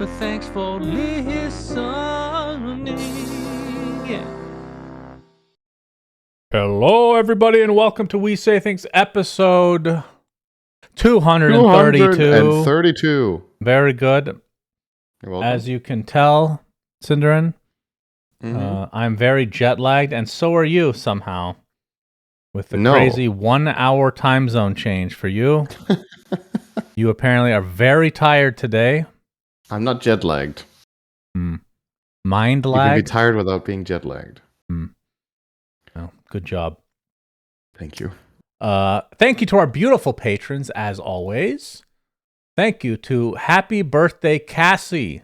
but thanks for listening. Yeah. Hello, everybody, and welcome to We Say Things episode 232. 232. Very good. You're welcome. As you can tell, Cinderin, I'm very jet lagged, and so are you somehow. With the crazy 1 hour time zone change for you. You apparently are very tired today. I'm not jet lagged. Mind You lagged? can be tired without being jet lagged. Oh, good job. Thank you. Thank you to our beautiful patrons, as always. Thank you to Happy Birthday Cassie.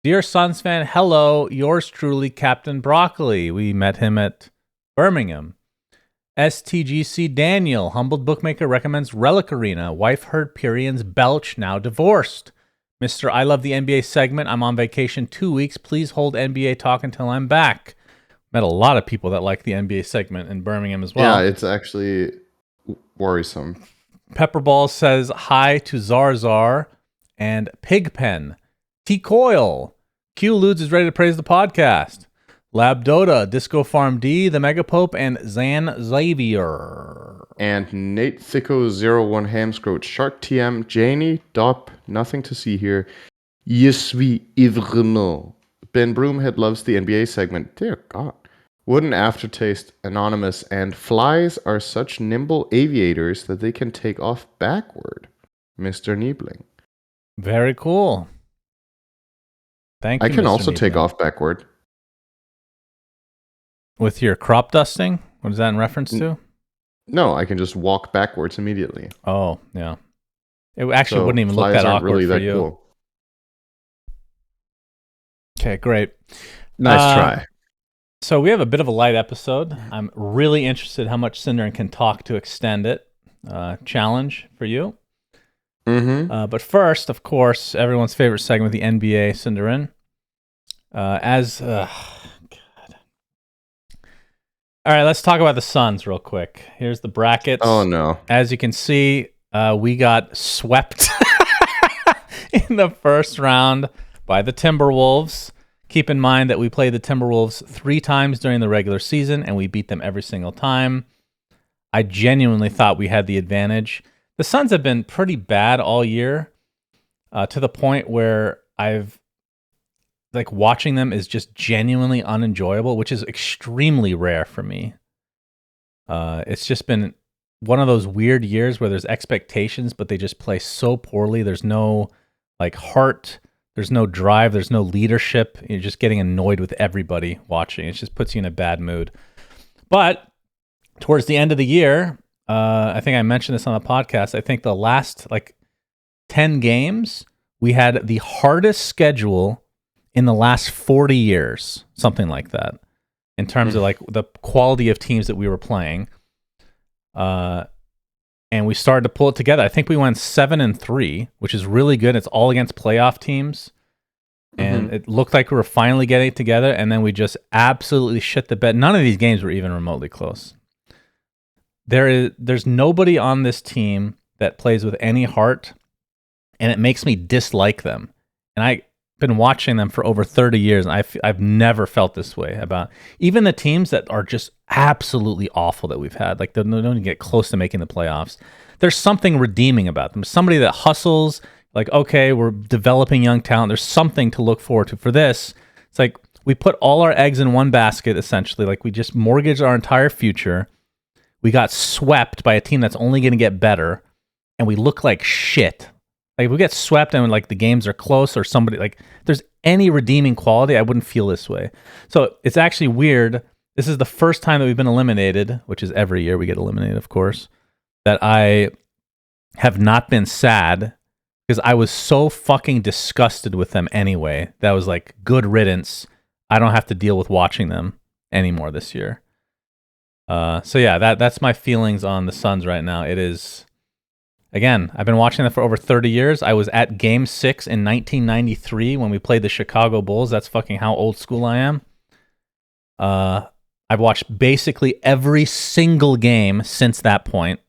Dear Suns fan, hello. Yours truly, Captain Broccoli. We met him at Birmingham. STGC Daniel, humbled bookmaker, recommends Relic Arena. Wife heard Pyrian's belch, now divorced. Mr. I Love the NBA segment. I'm on vacation 2 weeks. Please hold NBA talk until I'm back. Met a lot of people that like the NBA segment in Birmingham as well. Yeah, it's actually worrisome. Pepperball says hi to Zarzar and Pigpen. T Coil. Q Ludes is ready to praise the podcast. Lab Dota, Disco Farm D, The Megapope, and Zan Xavier. And Nate Thicko01 Hamscroat, Shark TM, Janie, Dop, nothing to see here. Yeswi Ivreno. Ben Broomhead loves the NBA segment. Dear God. Wooden Aftertaste, Anonymous, and flies are such nimble aviators that they can take off backward. Mr. Niebling. Very cool. Thank you, I can Mr. also Niebling. take off backward. With your crop dusting? What is that in reference to? No, I can just walk backwards immediately. Oh, yeah. It actually wouldn't even look that awkward really for that you. Cool. Okay, great. Nice try. So we have a bit of a light episode. I'm really interested how much Cinderin can talk to extend it. Challenge for you. But first, of course, everyone's favorite segment, the NBA, Cinderin. All right, let's talk about the Suns real quick. Here's the brackets. Oh, no. As you can see, we got swept in the first round by the Timberwolves. Keep in mind that we played the Timberwolves 3 times during the regular season, and we beat them every single time. I genuinely thought we had the advantage. The Suns have been pretty bad all year, to the point where watching them is just genuinely unenjoyable, which is extremely rare for me. It's just been one of those weird years where there's expectations, but they just play so poorly. There's no heart. There's no drive. There's no leadership. You're just getting annoyed with everybody watching. It just puts you in a bad mood. But towards the end of the year, I think I mentioned this on the podcast. I think the last 10 games, we had the hardest schedule in the last 40 years, something like that, in terms of the quality of teams that we were playing. And we started to pull it together. I think we went 7-3, which is really good. It's all against playoff teams. And it looked like we were finally getting it together, and then we just absolutely shit the bed. None of these games were even remotely close. There's nobody on this team that plays with any heart, and it makes me dislike them. And I've been watching them for over 30 years, and I've never felt this way about even the teams that are just absolutely awful that we've had. They don't even get close to making the playoffs. There's something redeeming about them. Somebody that hustles, okay, we're developing young talent. There's something to look forward to. For this, it's we put all our eggs in one basket, essentially. We just mortgaged our entire future. We got swept by a team that's only going to get better, and we look like shit. If we get swept and the games are close, or somebody if there's any redeeming quality, I wouldn't feel this way. So it's actually weird. This is the first time that we've been eliminated, which is every year we get eliminated, of course, that I have not been sad, because I was so fucking disgusted with them anyway. That was good riddance. I don't have to deal with watching them anymore this year. So yeah, that's my feelings on the Suns right now. It is, again, I've been watching them for over 30 years. I was at Game 6 in 1993 when we played the Chicago Bulls. That's fucking how old school I am. I've watched basically every single game since that point.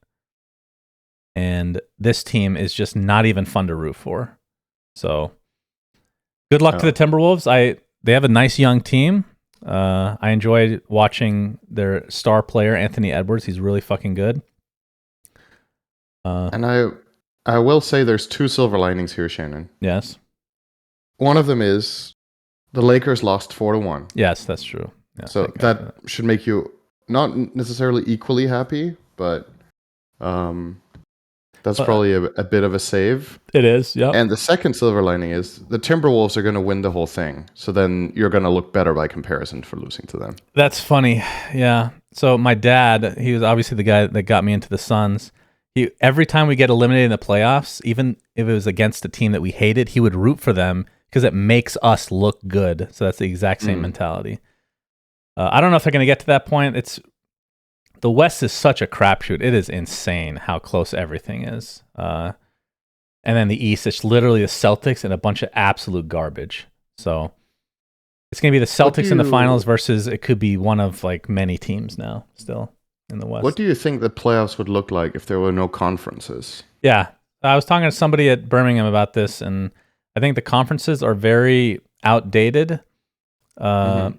And this team is just not even fun to root for. So Good luck to the Timberwolves. They have a nice young team. I enjoyed watching their star player Anthony Edwards. He's really fucking good. And I will say there's two silver linings here, Shannon. Yes. One of them is the Lakers lost 4-1. Yes, that's true. Yeah, so that should make you not necessarily equally happy, but that's probably a bit of a save. It is, yeah. And the second silver lining is the Timberwolves are going to win the whole thing. So then you're going to look better by comparison for losing to them. That's funny. Yeah. So my dad, he was obviously the guy that got me into the Suns. Every time we get eliminated in the playoffs, even if it was against a team that we hated, he would root for them because it makes us look good. So that's the exact same mentality. I don't know if they're going to get to that point. The West is such a crapshoot. It is insane how close everything is. And then the East, it's literally the Celtics and a bunch of absolute garbage. So it's going to be the Celtics in the finals versus it could be one of like many teams now still in the West. What do you think the playoffs would look like if there were no conferences? Yeah. I was talking to somebody at Birmingham about this, and I think the conferences are very outdated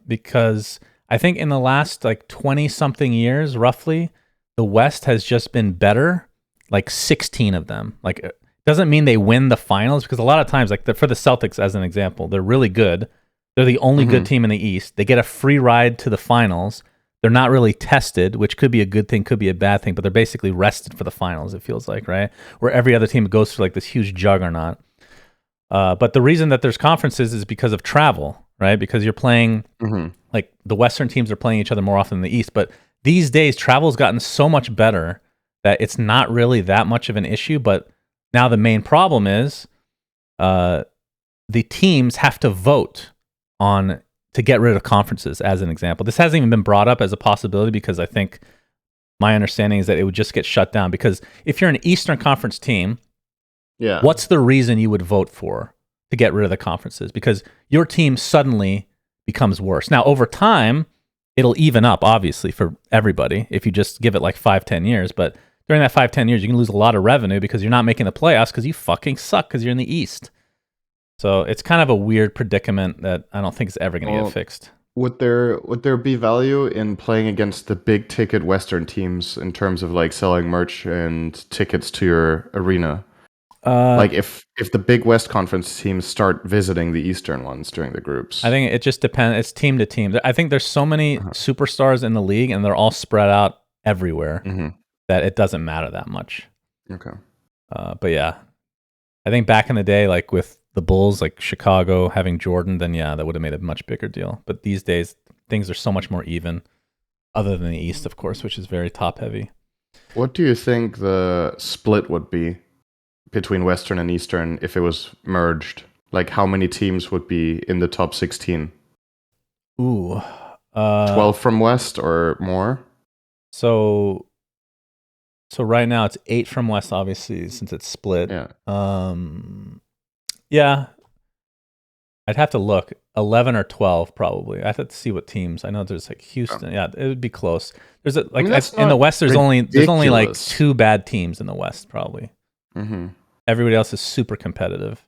because I think in the last like 20-something years, roughly, the West has just been better, like 16 of them. Like, it doesn't mean they win the finals because a lot of times, like for the Celtics as an example, they're really good. They're the only good team in the East. They get a free ride to the finals. They're not really tested, which could be a good thing, could be a bad thing, but they're basically rested for the finals, it feels like, right? Where every other team goes through like this huge juggernaut. But the reason that there's conferences is because of travel, right? Because you're playing, like the Western teams are playing each other more often than the East. But these days, travel's gotten so much better that it's not really that much of an issue. But now the main problem is the teams have to vote to get rid of conferences, as an example. This hasn't even been brought up as a possibility because I think my understanding is that it would just get shut down. Because if you're an Eastern Conference team, what's the reason you would vote for to get rid of the conferences? Because your team suddenly becomes worse. Now, over time, it'll even up, obviously, for everybody if you just give it like 5-10 years. But during that 5-10 years, you can lose a lot of revenue because you're not making the playoffs because you fucking suck because you're in the East. So it's kind of a weird predicament that I don't think is ever going to get fixed. Would there be value in playing against the big ticket Western teams in terms of like selling merch and tickets to your arena? Like if the big West Conference teams start visiting the Eastern ones during the groups. I think it just depends. It's team to team. I think there's so many superstars in the league and they're all spread out everywhere that it doesn't matter that much. Okay. But yeah, I think back in the day, like with the Bulls, like Chicago having Jordan, then yeah, that would have made a much bigger deal. But these days, things are so much more even, other than the East, of course, which is very top heavy. What do you think the split would be between Western and Eastern if it was merged? Like how many teams would be in the top 16? Ooh. 12 from West or more? So right now it's 8 from West, obviously, since it's split. Yeah. Yeah. I'd have to look. 11 or 12 probably. I have to see what teams. I know there's like Houston. Yeah, it would be close. There's in the West there's only like 2 bad teams in the West probably. Everybody else is super competitive.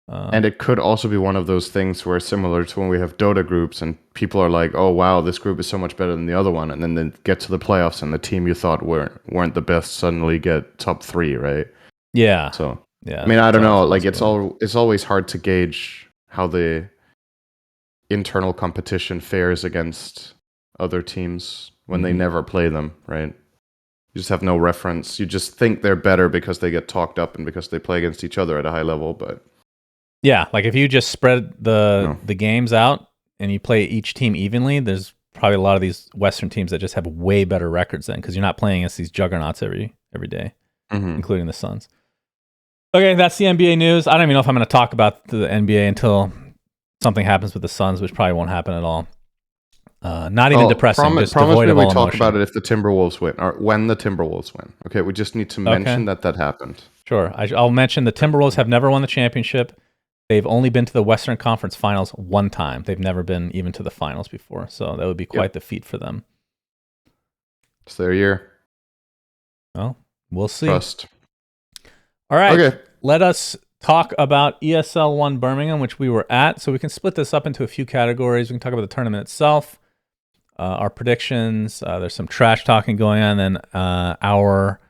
And it could also be one of those things where similar to when we have Dota groups and people are like, oh wow, this group is so much better than the other one, and then they get to the playoffs and the team you thought weren't the best suddenly get top 3, right? Yeah. So yeah, I mean, I don't know. Like it's always hard to gauge how the internal competition fares against other teams when they never play them, right? You just have no reference. You just think they're better because they get talked up and because they play against each other at a high level, but yeah, like if you just spread the games out and you play each team evenly, there's probably a lot of these Western teams that just have way better records then because you're not playing against these juggernauts every day, including the Suns. Okay, that's the NBA news. I don't even know if I'm going to talk about the NBA until something happens with the Suns, which probably won't happen at all. Not even depressing, just devoid of all emotion. Talk about it if the Timberwolves win, or when the Timberwolves win. Okay, we just need to mention that happened. Sure. I'll mention the Timberwolves have never won the championship. They've only been to the Western Conference Finals one time. They've never been even to the finals before, so that would be quite the feat for them. It's their year. Well, we'll see. Trust. All right. Okay. Let us talk about ESL One Birmingham, which we were at. So we can split this up into a few categories. We can talk about the tournament itself, our predictions. There's some trash talking going on, and our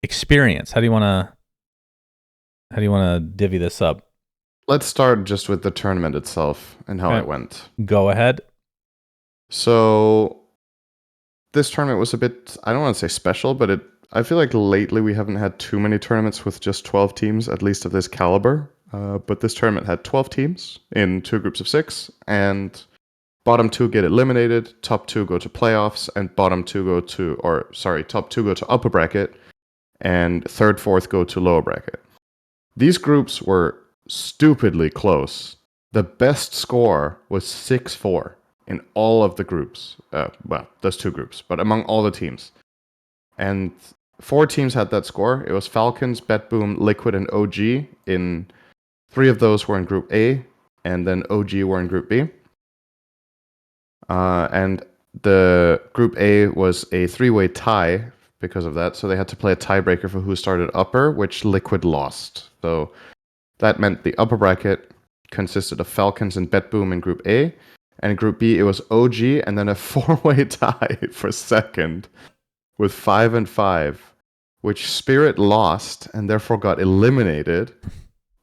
experience. How do you want to divvy this up? Let's start just with the tournament itself and how it went. Go ahead. So this tournament was a bit, I don't want to say special, but I feel like lately we haven't had too many tournaments with just 12 teams, at least of this caliber. But this tournament had 12 teams in 2 groups of 6, and bottom 2 get eliminated, top 2 go to playoffs, and top 2 go to upper bracket, and third, fourth go to lower bracket. These groups were stupidly close. The best score was 6-4 in all of the groups. Well, those 2 groups, but among all the teams. And 4 teams had that score. It was Falcons, BetBoom, Liquid, and OG. 3 of those were in Group A, and then OG were in Group B. And the Group A was a 3-way tie because of that, so they had to play a tiebreaker for who started upper, which Liquid lost. So that meant the upper bracket consisted of Falcons and BetBoom in Group A, and in Group B it was OG and then a 4-way tie for second with 5-5, which Spirit lost and therefore got eliminated,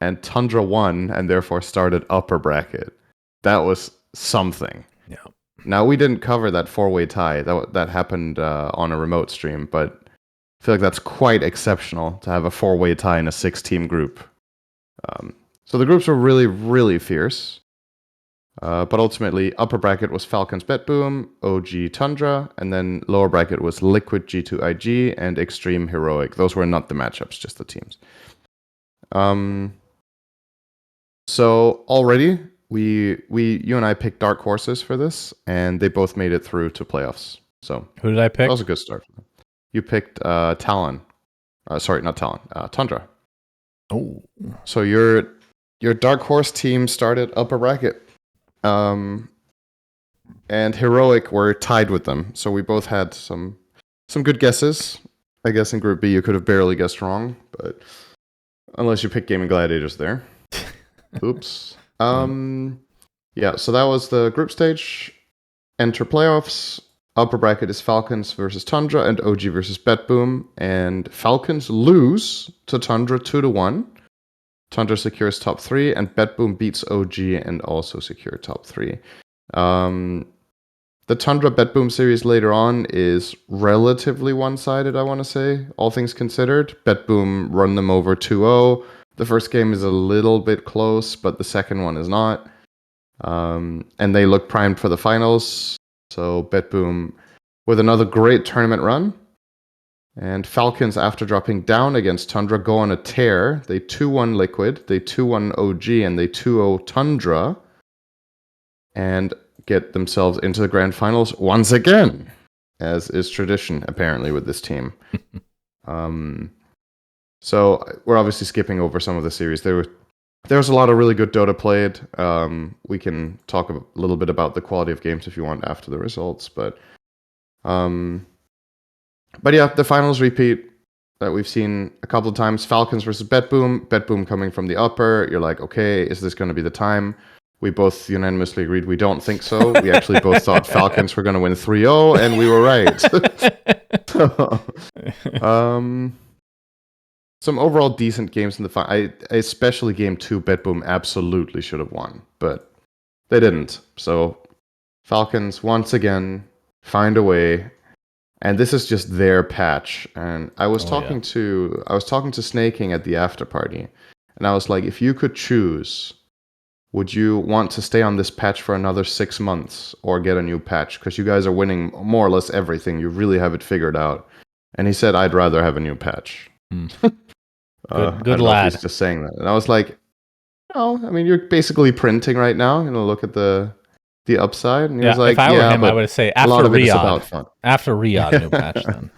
and Tundra won and therefore started upper bracket. That was something. Yeah. Now, we didn't cover that 4-way tie. That happened on a remote stream, but I feel like that's quite exceptional to have a 4-way tie in a 6-team group. So the groups were really, really fierce. But ultimately, upper bracket was Falcons BetBoom, OG Tundra, and then lower bracket was Liquid G2IG and Extreme Heroic. Those were not the matchups, just the teams. So already, you and I picked dark horses for this, and they both made it through to playoffs. So who did I pick? That was a good start for them. You picked Talon. Sorry, not Talon. Tundra. Oh. So your dark horse team started upper bracket. And Heroic were tied with them. So we both had some good guesses. I guess in Group B you could have barely guessed wrong, but unless you picked Gaming Gladiators there. Oops. Yeah, so that was the group stage. Enter playoffs. Upper bracket is Falcons versus Tundra and OG versus BetBoom. And Falcons lose to Tundra 2-1. Tundra secures top 3, and BetBoom beats OG and also secure top 3. The Tundra BetBoom series later on is relatively one-sided, I want to say, all things considered. BetBoom run them over 2-0. The first game is a little bit close, but the second one is not. And they look primed for the finals. So BetBoom with another great tournament run. And Falcons, after dropping down against Tundra, go on a tear. They 2-1 Liquid, they 2-1 OG, and they 2-0 Tundra. And get themselves into the grand finals once again, as is tradition, apparently, with this team. So we're obviously skipping over some of the series. There was a lot of really good Dota played. We can talk a little bit about the quality of games if you want after the results, but yeah, the finals repeat that we've seen a couple of times. Falcons versus BetBoom. BetBoom coming from the upper. You're like, okay, is this going to be the time? We both unanimously agreed we don't think so. We actually both thought Falcons were going to win 3-0, and we were right. Some overall decent games in the final. Especially game 2, BetBoom absolutely should have won, but they didn't. So Falcons once again find a way, and this is just their patch. And I was talking to Snaking at the after party, and I was like, if you could choose, would you want to stay on this patch for another 6 months or get a new patch? Because you guys are winning more or less everything. You really have it figured out. And he said, I'd rather have a new patch. Good lad. He's just saying that. And I was like, no, I mean, you're basically printing right now. Look at the upside. And he was like, if I were him, I would say after a lot of Riyadh. it is about fun. After Riyadh, new patch then.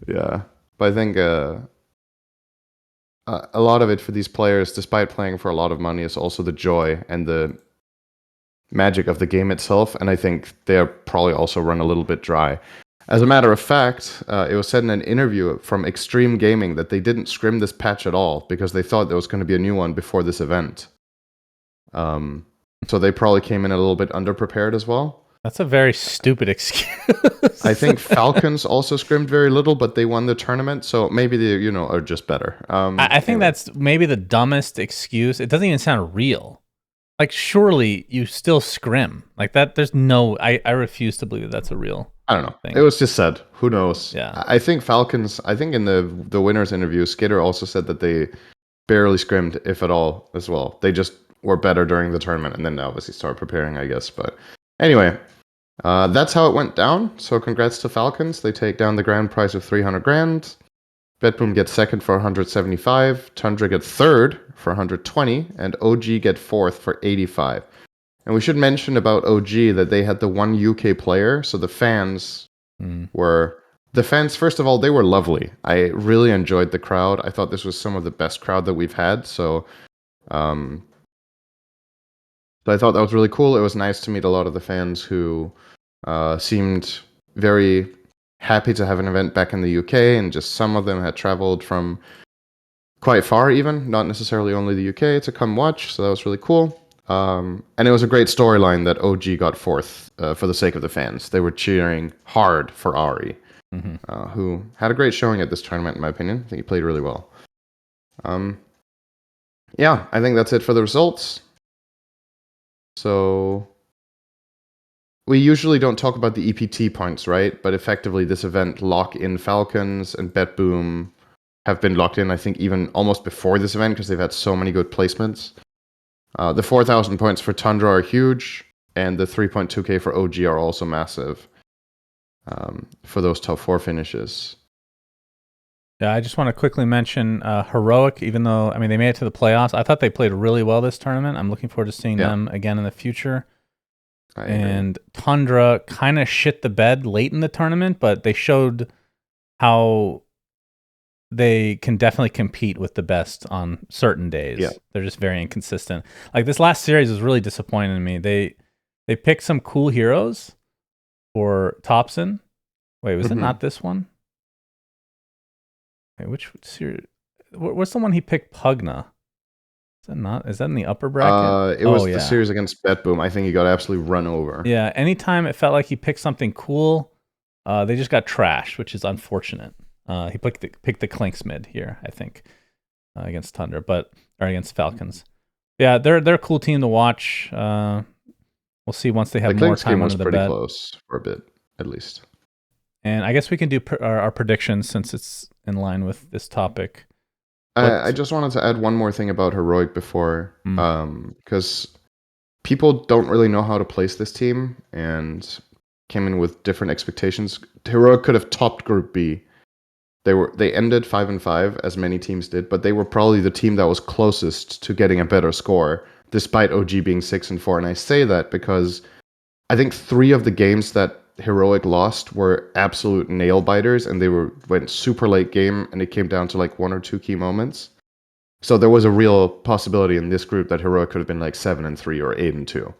Yeah. But I think a lot of it for these players, despite playing for a lot of money, is also the joy and the magic of the game itself. And I think they're probably also run a little bit dry. As a matter of fact, it was said in an interview from Extreme Gaming that they didn't scrim this patch at all because they thought there was going to be a new one before this event. So they probably came in a little bit underprepared as well. That's a very stupid excuse. I think Falcons also scrimmed very little, but they won the tournament, so maybe they, are just better. I think that's maybe the dumbest excuse. It doesn't even sound real. Like, surely you still scrim like that. There's no. I refuse to believe that's a real. I don't know. Thing. It was just said. Who knows? Yeah. I think Falcons. I think in the winners interview, Skitter also said that they barely scrimmed, if at all, as well. They just were better during the tournament, and then obviously start preparing, I guess. But anyway, that's how it went down. So congrats to Falcons. They take down the grand prize of 300 grand. Betboom gets second for 175. Tundra gets third for 120, and OG get fourth for 85. And we should mention about OG that they had the one UK player, so the fans were... The fans, first of all, they were lovely. I really enjoyed the crowd. I thought this was some of the best crowd that we've had, so I thought that was really cool. It was nice to meet a lot of the fans who seemed very happy to have an event back in the UK, and just some of them had traveled from quite far even, not necessarily only the UK, to come watch, so that was really cool. And it was a great storyline that OG got fourth for the sake of the fans. They were cheering hard for Ari, who had a great showing at this tournament, in my opinion. I think he played really well. Yeah, I think that's it for the results. So we usually don't talk about the EPT points, right? But effectively, this event, Lock-in Falcons and BetBoom have been locked in, I think, even almost before this event because they've had so many good placements. The 4,000 points for Tundra are huge, and the 3.2k for OG are also massive for those top 4 finishes. Yeah, I just want to quickly mention Heroic, even though, I mean, they made it to the playoffs. I thought they played really well this tournament. I'm looking forward to seeing them again in the future. And Tundra kind of shit the bed late in the tournament, but they showed how they can definitely compete with the best on certain days. Yeah. They're just very inconsistent. Like this last series was really disappointing to me. They picked some cool heroes for Thompson. Wait, was it not this one? Wait, which series? What's the one he picked? Pugna. Is that not? Is that in the upper bracket? It was the series against BetBoom. I think he got absolutely run over. Yeah, anytime it felt like he picked something cool, they just got trashed, which is unfortunate. He picked the Clinks mid here, I think, against Tundra, or against Falcons. Yeah, they're a cool team to watch. We'll see once they have more time under the bed. The pretty close for a bit, at least. And I guess we can do our predictions since it's in line with this topic. I just wanted to add one more thing about Heroic before, because people don't really know how to place this team and came in with different expectations. Heroic could have topped Group B. They ended 5-5, as many teams did, but they were probably the team that was closest to getting a better score, despite OG being 6-4. And I say that because I think 3 of the games that Heroic lost were absolute nail biters, and they went super late game, and it came down to like 1 or 2 key moments. So there was a real possibility in this group that Heroic could have been like 7-3 or 8-2.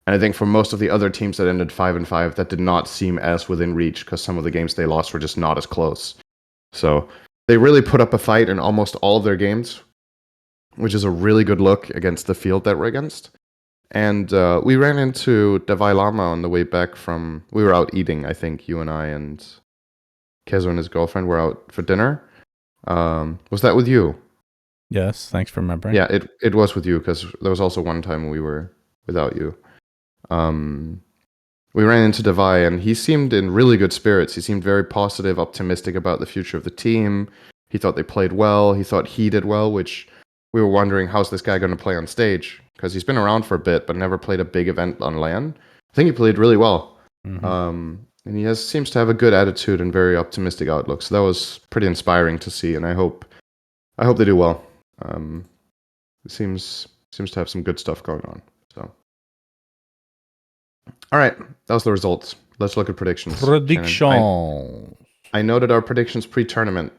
And I think for most of the other teams that ended 5-5, that did not seem as within reach because some of the games they lost were just not as close. So they really put up a fight in almost all of their games, which is a really good look against the field that we're against. And we ran into Davai Lama on the way back from... We were out eating, I think. You and I and Kezo and his girlfriend were out for dinner. Was that with you? Yes, thanks for remembering. Yeah, it was with you, because there was also one time we were without you. We ran into Davai, and he seemed in really good spirits. He seemed very positive, optimistic about the future of the team. He thought they played well. He thought he did well, which we were wondering, how's this guy going to play on stage? Because he's been around for a bit, but never played a big event on LAN. I think he played really well. And he seems to have a good attitude and very optimistic outlook. So that was pretty inspiring to see, and I hope they do well. It seems to have some good stuff going on. So, all right, that was the results. Let's look at predictions. I noted our predictions pre-tournament.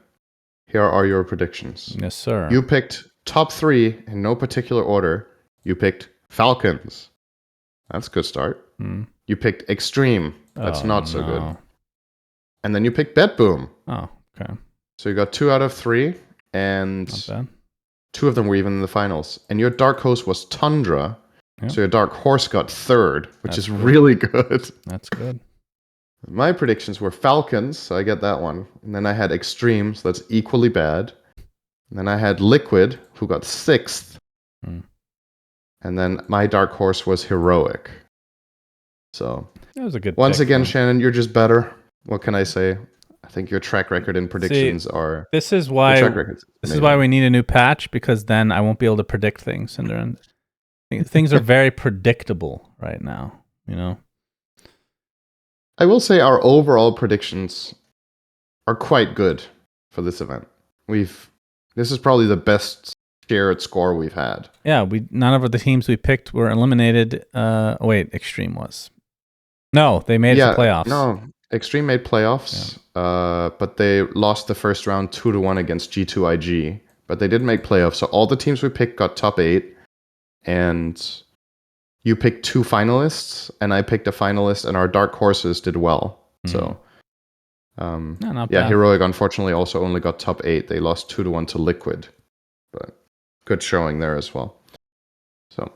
Here are your predictions. Yes, sir. You picked top 3 in no particular order. You picked Falcons. That's a good start. You picked Extreme. That's not so good. and then you picked Bet Boom. Oh, okay. So you got 2 out of 3, Not and bad. 2 of them were even in the finals. And your dark horse was Tundra. Yep. So your dark horse got 3rd, which That's is good. really good. That's good. My predictions were Falcons, so I get that one. And then I had Extreme, so that's equally bad. And then I had Liquid, who got 6th. And then my dark horse was Heroic. So that was a good once pick, again, though. Shannon, you're just better. What can I say? I think your track record in predictions are... This is why we need a new patch, because then I won't be able to predict things. And things are very predictable right now, you know? I will say our overall predictions are quite good for this event. This is probably the best shared score we've had. Yeah, none of the teams we picked were eliminated. Extreme was. No, they made it to playoffs. No, Extreme made playoffs, but they lost the first round 2-1 against G2IG. But they did make playoffs, so all the teams we picked got top 8, and you picked 2 finalists, and I picked a finalist, and our dark horses did well. So, not bad. Heroic unfortunately also only got top 8. They lost 2-1 to Liquid, but good showing there as well. So,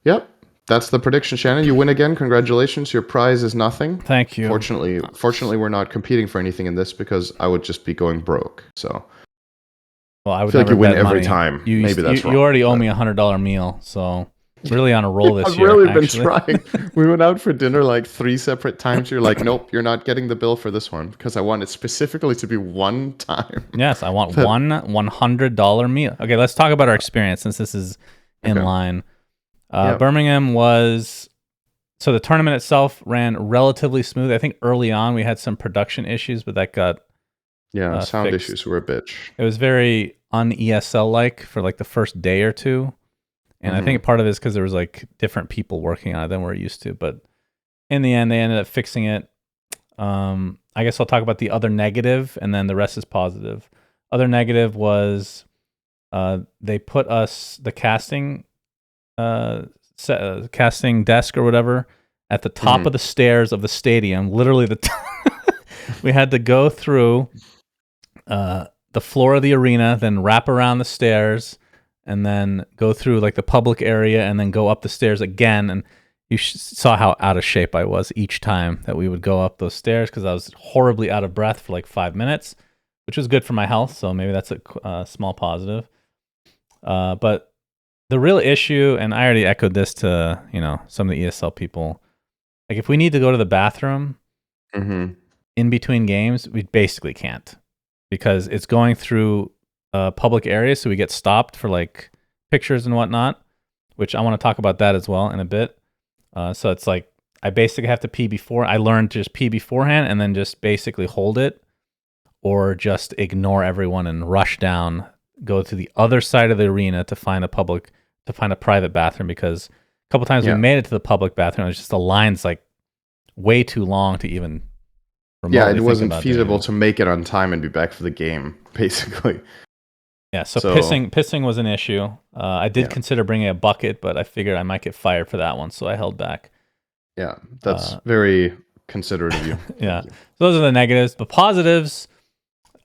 yep. That's the prediction, Shannon. You win again. Congratulations. Your prize is nothing. Thank you. Fortunately, we're not competing for anything in this because I would just be going broke. So, well, I would feel like you win bet every money. time. Maybe that's wrong. You already owe me $100 meal, so really on a roll this year. I've really been trying. We went out for dinner like 3 separate times. You're like, nope, you're not getting the bill for this one because I want it specifically to be one time. Yes, I want one $100 meal. Okay, let's talk about our experience since this is in line. Birmingham was... So the tournament itself ran relatively smooth. I think early on we had some production issues, but that got sound fixed. issues were a bitch. It was very un-ESL-like for like the first day or two. And I think part of it is because there was like different people working on it than we're used to. But in the end, they ended up fixing it. I guess I'll talk about the other negative, and then the rest is positive. Other negative was they put us, the casting desk or whatever, at the top of the stairs of the stadium. Literally, we had to go through the floor of the arena, then wrap around the stairs, and then go through like the public area, and then go up the stairs again. And you saw how out of shape I was each time that we would go up those stairs, because I was horribly out of breath for like 5 minutes, which was good for my health. So maybe that's a small positive. But the real issue, and I already echoed this to some of the ESL people, like if we need to go to the bathroom in between games, we basically can't, because it's going through public areas, so we get stopped for like pictures and whatnot, which I want to talk about that as well in a bit. So it's like I basically have to pee before. I learned to just pee beforehand and then just basically hold it, or just ignore everyone and rush down, go to the other side of the arena to find a private bathroom, because a couple times we made it to the public bathroom. It was just the line's like way too long to even remotely it wasn't think feasible to make it on time and be back for the game, basically. Yeah, so pissing was an issue. I did consider bringing a bucket, but I figured I might get fired for that one, so I held back. Yeah, that's very considerate of you. Yeah, so those are the negatives. The positives,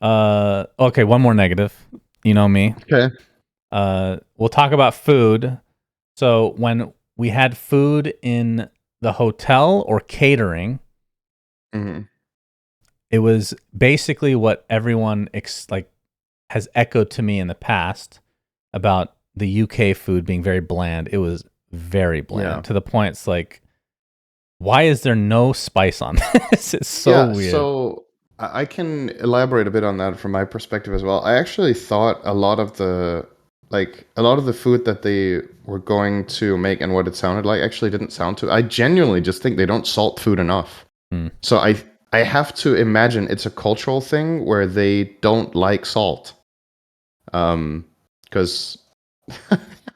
okay, one more negative. You know me. Okay. We'll talk about food. So when we had food in the hotel or catering, it was basically what everyone has echoed to me in the past about the UK food being very bland. It was very bland to the point it's like, why is there no spice on this? It's so weird. So I can elaborate a bit on that from my perspective as well. I actually thought a lot of the food that they were going to make and what it sounded like actually didn't sound too. I genuinely just think they don't salt food enough. So I have to imagine it's a cultural thing where they don't like salt. Because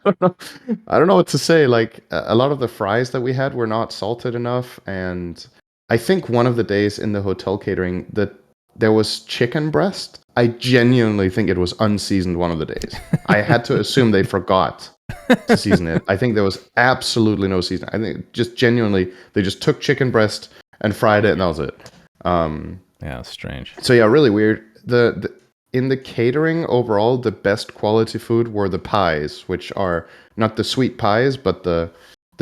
I don't know what to say. Like a lot of the fries that we had were not salted enough, and I think one of the days in the hotel catering that there was chicken breast. I genuinely think it was unseasoned one of the days. I had to assume they forgot to season it. I think there was absolutely no seasoning. I think just genuinely they just took chicken breast and fried it, and that was it. Yeah, it's strange. So yeah, really weird. In the catering overall, the best quality food were the pies, which are not the sweet pies, but the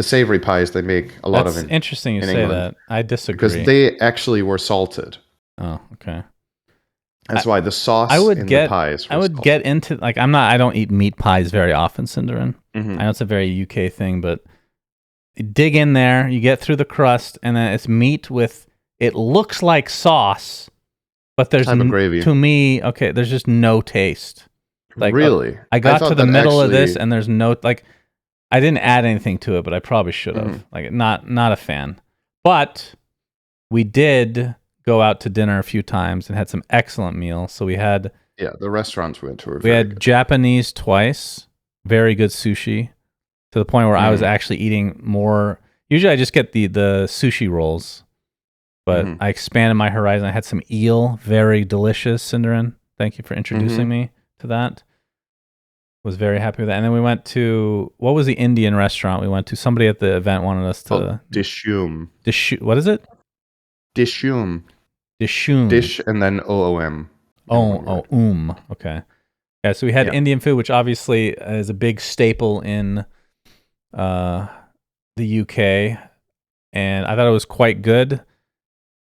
savory pies they make a lot of That's interesting you in say England that. I because disagree. they actually were salted. Oh, okay. That's why the I sauce would in the get pies I was would salted. get into like I don't eat meat pies very often, Cinderin. I Mm-hmm. know it's a very UK thing, but you dig in there, you get through the crust, and then it's meat with it looks like sauce, but there's Type of gravy. to me, okay, there's just no taste. Like Really? I I got to thought the that middle of this actually. and there's no like I didn't add anything to it, but I probably should have. Mhm. Like not a fan. But we did go out to dinner a few times and had some excellent meals. So Yeah, the restaurants we went to were we very had good. Japanese twice, very good sushi to the point where I was Mm. actually eating more. Usually I just get the sushi rolls, but Mm-hmm. I expanded my horizon. I had some eel, very delicious, Cinderin. Thank you for introducing Mm-hmm. me to that. Was very happy with that. And then we went to what was the Indian restaurant we went to? Somebody at the event wanted us Called to Dishoom. what is it? Dishoom. Dishun. Dish and then OOM in one Oh, word. okay. Yeah, so we had Yeah. Indian food, which obviously is a big staple in uh, the UK, and I thought it was quite good.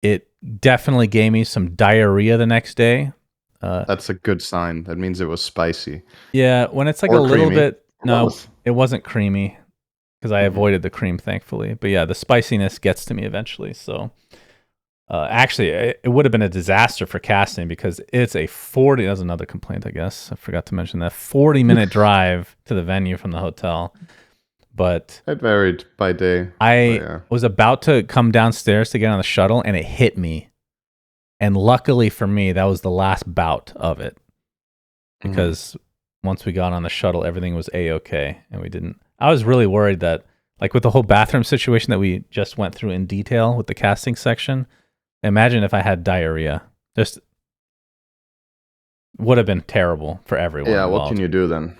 It definitely gave me some diarrhea the next day. That's a good sign. That means it was spicy. Yeah, when it's like a Or little creamy. bit, Or no, both. it wasn't creamy because I Mm-hmm. avoided the cream, thankfully. But yeah, the spiciness gets to me eventually. So actually, it would have been a disaster for casting because it's a 40. That's another complaint, I guess. I forgot to mention that 40-minute drive to the venue from the hotel. But It varied by day. But I yeah. was about to come downstairs to get on the shuttle, and it hit me. And luckily for me, that was the last bout of it because once we got on the shuttle, everything was a-okay, and we didn't. I was really worried that, like with the whole bathroom situation that we just went through in detail with the casting section. Imagine if I had diarrhea. Just would have been terrible for everyone Yeah, what can involved. you do then?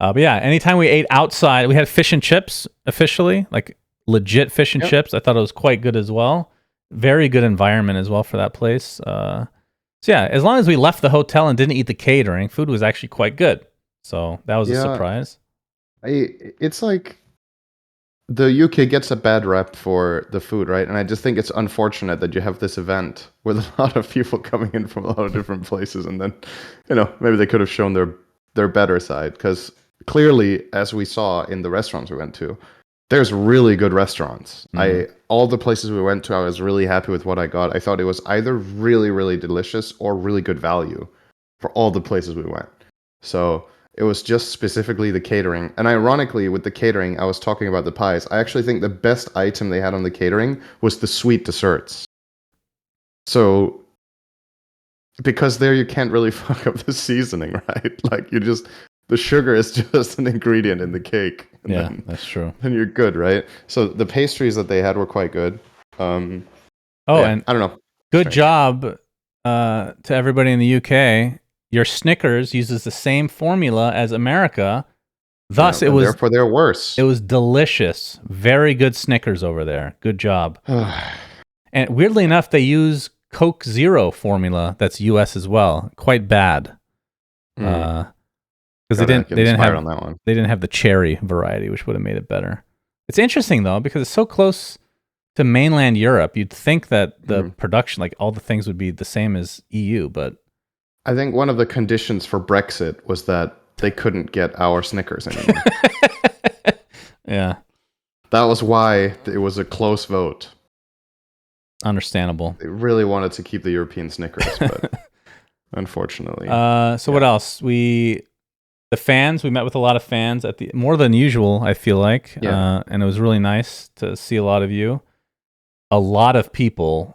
But yeah, anytime we ate outside, we had fish and chips officially, like legit fish and Yep. chips. I thought it was quite good as well. Very good environment as well for that place. So yeah, as long as we left the hotel and didn't eat the catering, food was actually quite good. So that was a Yeah. surprise. It's like the UK gets a bad rep for the food, right? And I just think it's unfortunate that you have this event with a lot of people coming in from a lot of different places, and then, maybe they could have shown their better side. Because clearly, as we saw in the restaurants we went to, there's really good restaurants. Mhm. All the places we went to, I was really happy with what I got. I thought it was either really, really delicious or really good value for all the places we went. So it was just specifically the catering. And ironically, with the catering, I was talking about the pies. I actually think the best item they had on the catering was the sweet desserts. So because there you can't really fuck up the seasoning, right? Like the sugar is just an ingredient in the cake. And Yeah, that's true. then you're good, right? So the pastries that they had were quite good. Oh, Yeah, and I don't know. good Strange. job to everybody in the UK. Your Snickers uses the same formula as America. Thus, And therefore they're worse. it was delicious. Very good Snickers over there. Good job. And weirdly enough, they use Coke Zero formula that's US as well. Quite bad. Because they didn't have on that one. they didn't have the cherry variety, which would have made it better. It's interesting though because it's so close to mainland Europe. You'd think that the production, like all the things, would be the same as EU, but I think one of the conditions for Brexit was that they couldn't get our Snickers anymore. yeah, That was why it was a close vote. understandable. They really wanted to keep the European Snickers, but unfortunately. What else? We met with a lot of fans at the more than usual, I feel like. Yeah. And it was really nice to see a lot of you. A lot of people.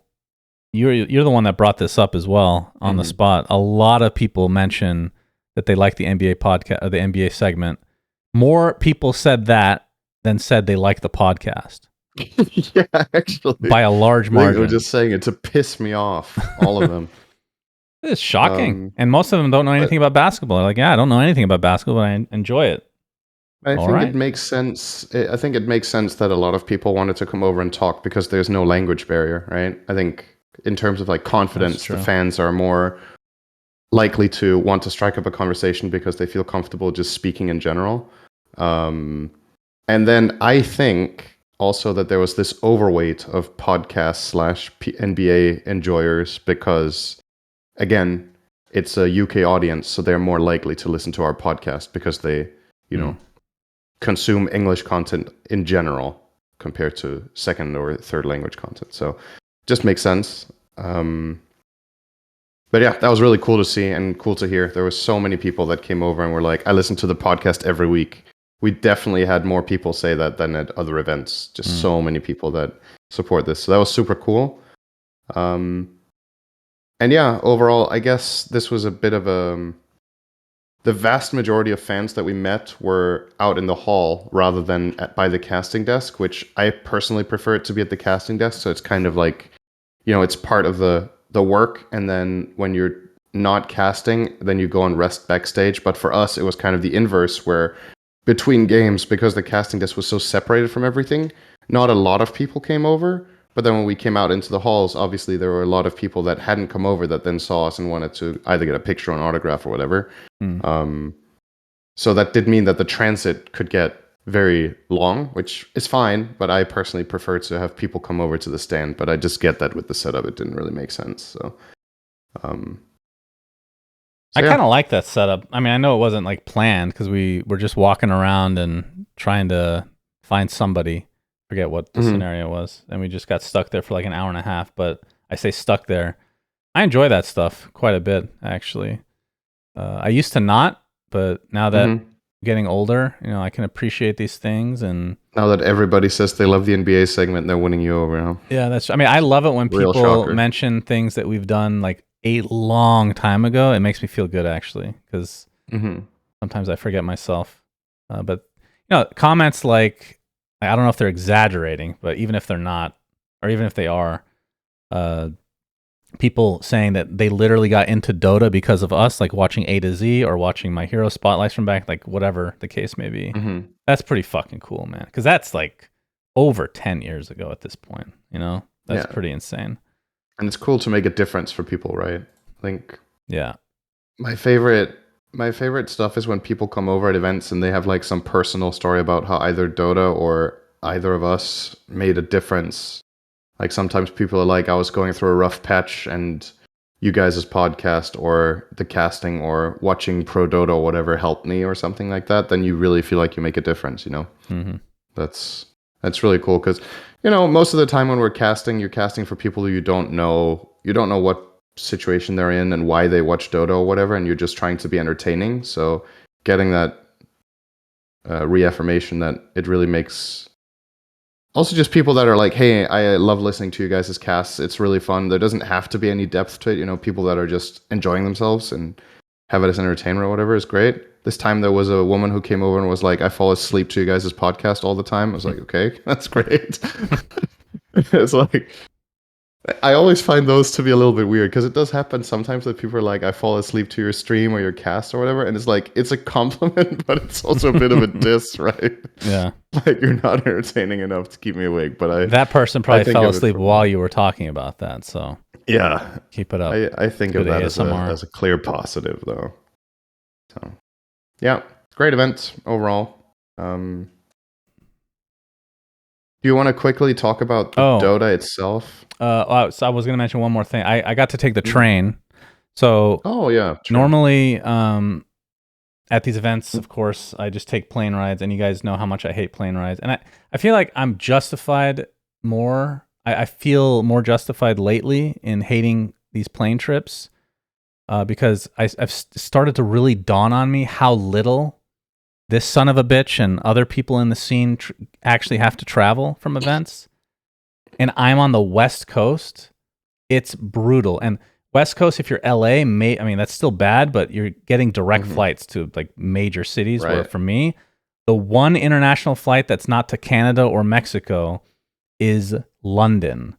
You're the one that brought this up as well on the spot. A lot of people mention that they like the NBA podcast or the NBA segment. More people said that than said they like the podcast. Yeah, actually. By a large margin. They were just saying it to piss me off, all of them. It's shocking. And most of them don't know anything about basketball. They're like, yeah, I don't know anything about basketball, but I enjoy it. I think it makes sense. I think it makes sense that a lot of people wanted to come over and talk because there's no language barrier, right? I think in terms of like confidence. true. The fans are more likely to want to strike up a conversation because they feel comfortable just speaking in general. And then I think also that there was this overweight of podcasts slash NBA enjoyers because, again, it's a UK audience, so they're more likely to listen to our podcast because they, you know, consume English content in general compared to second or third language content. So just makes sense. But yeah, that was really cool to see and cool to hear. There were so many people that came over and were like, I listen to the podcast every week. We definitely had more people say that than at other events. Just so many people that support this. So that was super cool. And yeah, overall, I guess this was a bit of the vast majority of fans that we met were out in the hall rather than by the casting desk, which I personally prefer it to be at the casting desk. So it's kind of like, you know, it's part of the work, and then when you're not casting, then you go and rest backstage. But for us, it was kind of the inverse, where between games, because the casting desk was so separated from everything, not a lot of people came over. But then when we came out into the halls, obviously there were a lot of people that hadn't come over that then saw us and wanted to either get a picture or an autograph or whatever. So that did mean that the transit could get very long, which is fine, but I personally prefer to have people come over to the stand. But I just get that with the setup, it didn't really make sense. So, I kind of like that setup. I mean, I know it wasn't like planned because we were just walking around and trying to find somebody. Forget what the scenario was, and we just got stuck there for like an hour and a half. But I say stuck there. I enjoy that stuff quite a bit, actually. I used to not, but now that getting older, you know, I can appreciate these things. And now that everybody says they love the NBA segment, they're winning you over. Huh? Yeah, I mean, I love it when people mention things that we've done like a long time ago. It makes me feel good, actually, because sometimes I forget myself. But you know, comments like, I don't know if they're exaggerating, but even if they're not, or even if they are, people saying that they literally got into Dota because of us, like watching A to Z or watching My Hero Spotlights from back, like whatever the case may be. That's pretty fucking cool, man. Because that's like over 10 years ago at this point, you know? That's pretty insane. And it's cool to make a difference for people, right? I think my favorite stuff is when people come over at events and they have like some personal story about how either Dota or either of us made a difference. Like sometimes people are like, I was going through a rough patch and you guys' podcast or the casting or watching Pro Dota or whatever helped me or something like that. Then you really feel like you make a difference, you know? That's really cool because, you know, most of the time when we're casting, you're casting for people who you don't know. You don't know what situation they're in and why they watch Dota or whatever, and you're just trying to be entertaining. So getting that reaffirmation that it really makes... Also just people that are like, hey, I love listening to you guys' casts. It's really fun. There doesn't have to be any depth to it. You know, people that are just enjoying themselves and have it as entertainment or whatever is great. This time there was a woman who came over and was like, I fall asleep to you guys' podcast all the time. I was like, okay, that's great. It's like, I always find those to be a little bit weird because it does happen sometimes that people are like, I fall asleep to your stream or your cast or whatever. And it's like, it's a compliment, but it's also a bit of a diss, right? Yeah. Like, you're not entertaining enough to keep me awake. But that person probably fell asleep while you were talking about that. So yeah, keep it up. I think of that as a clear positive, though. So yeah, great event overall. Do you want to quickly talk about the Dota itself? So I was going to mention one more thing. I got to take the train. So normally at these events, of course, I just take plane rides, and you guys know how much I hate plane rides. And I feel like I'm justified more. I feel more justified lately in hating these plane trips because I've started to really dawn on me how little this son of a bitch and other people in the scene actually have to travel from events. And I'm on the West Coast. It's brutal. And West Coast, if you're LA, I mean, that's still bad, but you're getting direct flights to like major cities. Right. Where for me, the one international flight that's not to Canada or Mexico is London.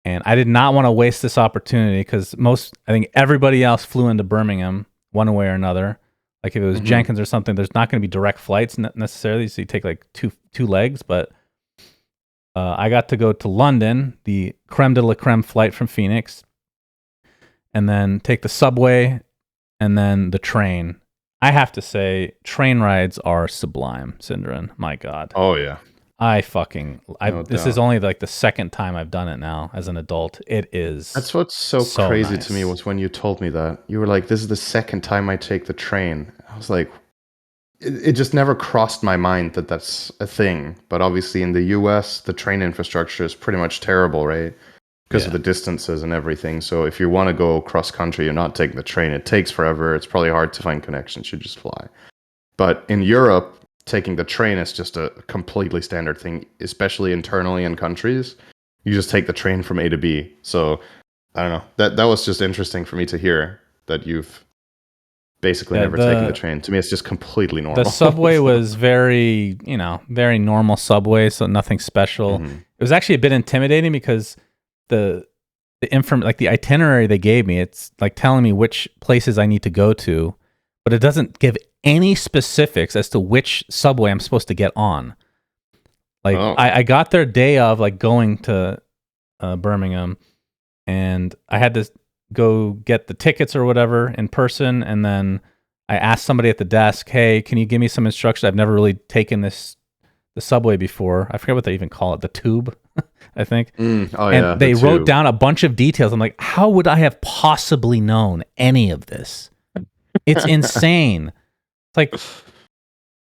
And I did not want to waste this opportunity because I think everybody else flew into Birmingham one way or another. Like if it was Jenkins or something, there's not going to be direct flights necessarily, so you take like two legs. But I got to go to London, the creme de la creme flight from Phoenix, and then take the subway and then the train. I have to say, train rides are sublime, Synderen. My God. Oh yeah. This is only like the second time I've done it now as an adult. It is. That's what's so crazy to me was when you told me that. You were like, this is the second time I take the train. I was like, it just never crossed my mind that that's a thing. But obviously in the US, the train infrastructure is pretty much terrible, right? Because of the distances and everything. So if you want to go cross country, you're not taking the train. It takes forever. It's probably hard to find connections. You just fly. But in Europe, taking the train is just a completely standard thing, especially internally in countries. You just take the train from A to B. So I don't know. That was just interesting for me to hear that you've basically never taken the train. To me, it's just completely normal. The subway was very normal subway, so nothing special. Mm-hmm. It was actually a bit intimidating because the itinerary they gave me, it's like telling me which places I need to go to, but it doesn't give any specifics as to which subway I'm supposed to get on. Like I got there day of like going to Birmingham, and I had to go get the tickets or whatever in person, and then I asked somebody at the desk, "Hey, can you give me some instructions? I've never really taken the subway before. I forget what they even call it, the tube, I think." And they wrote down a bunch of details. I'm like, how would I have possibly known any of this? It's insane. It's like,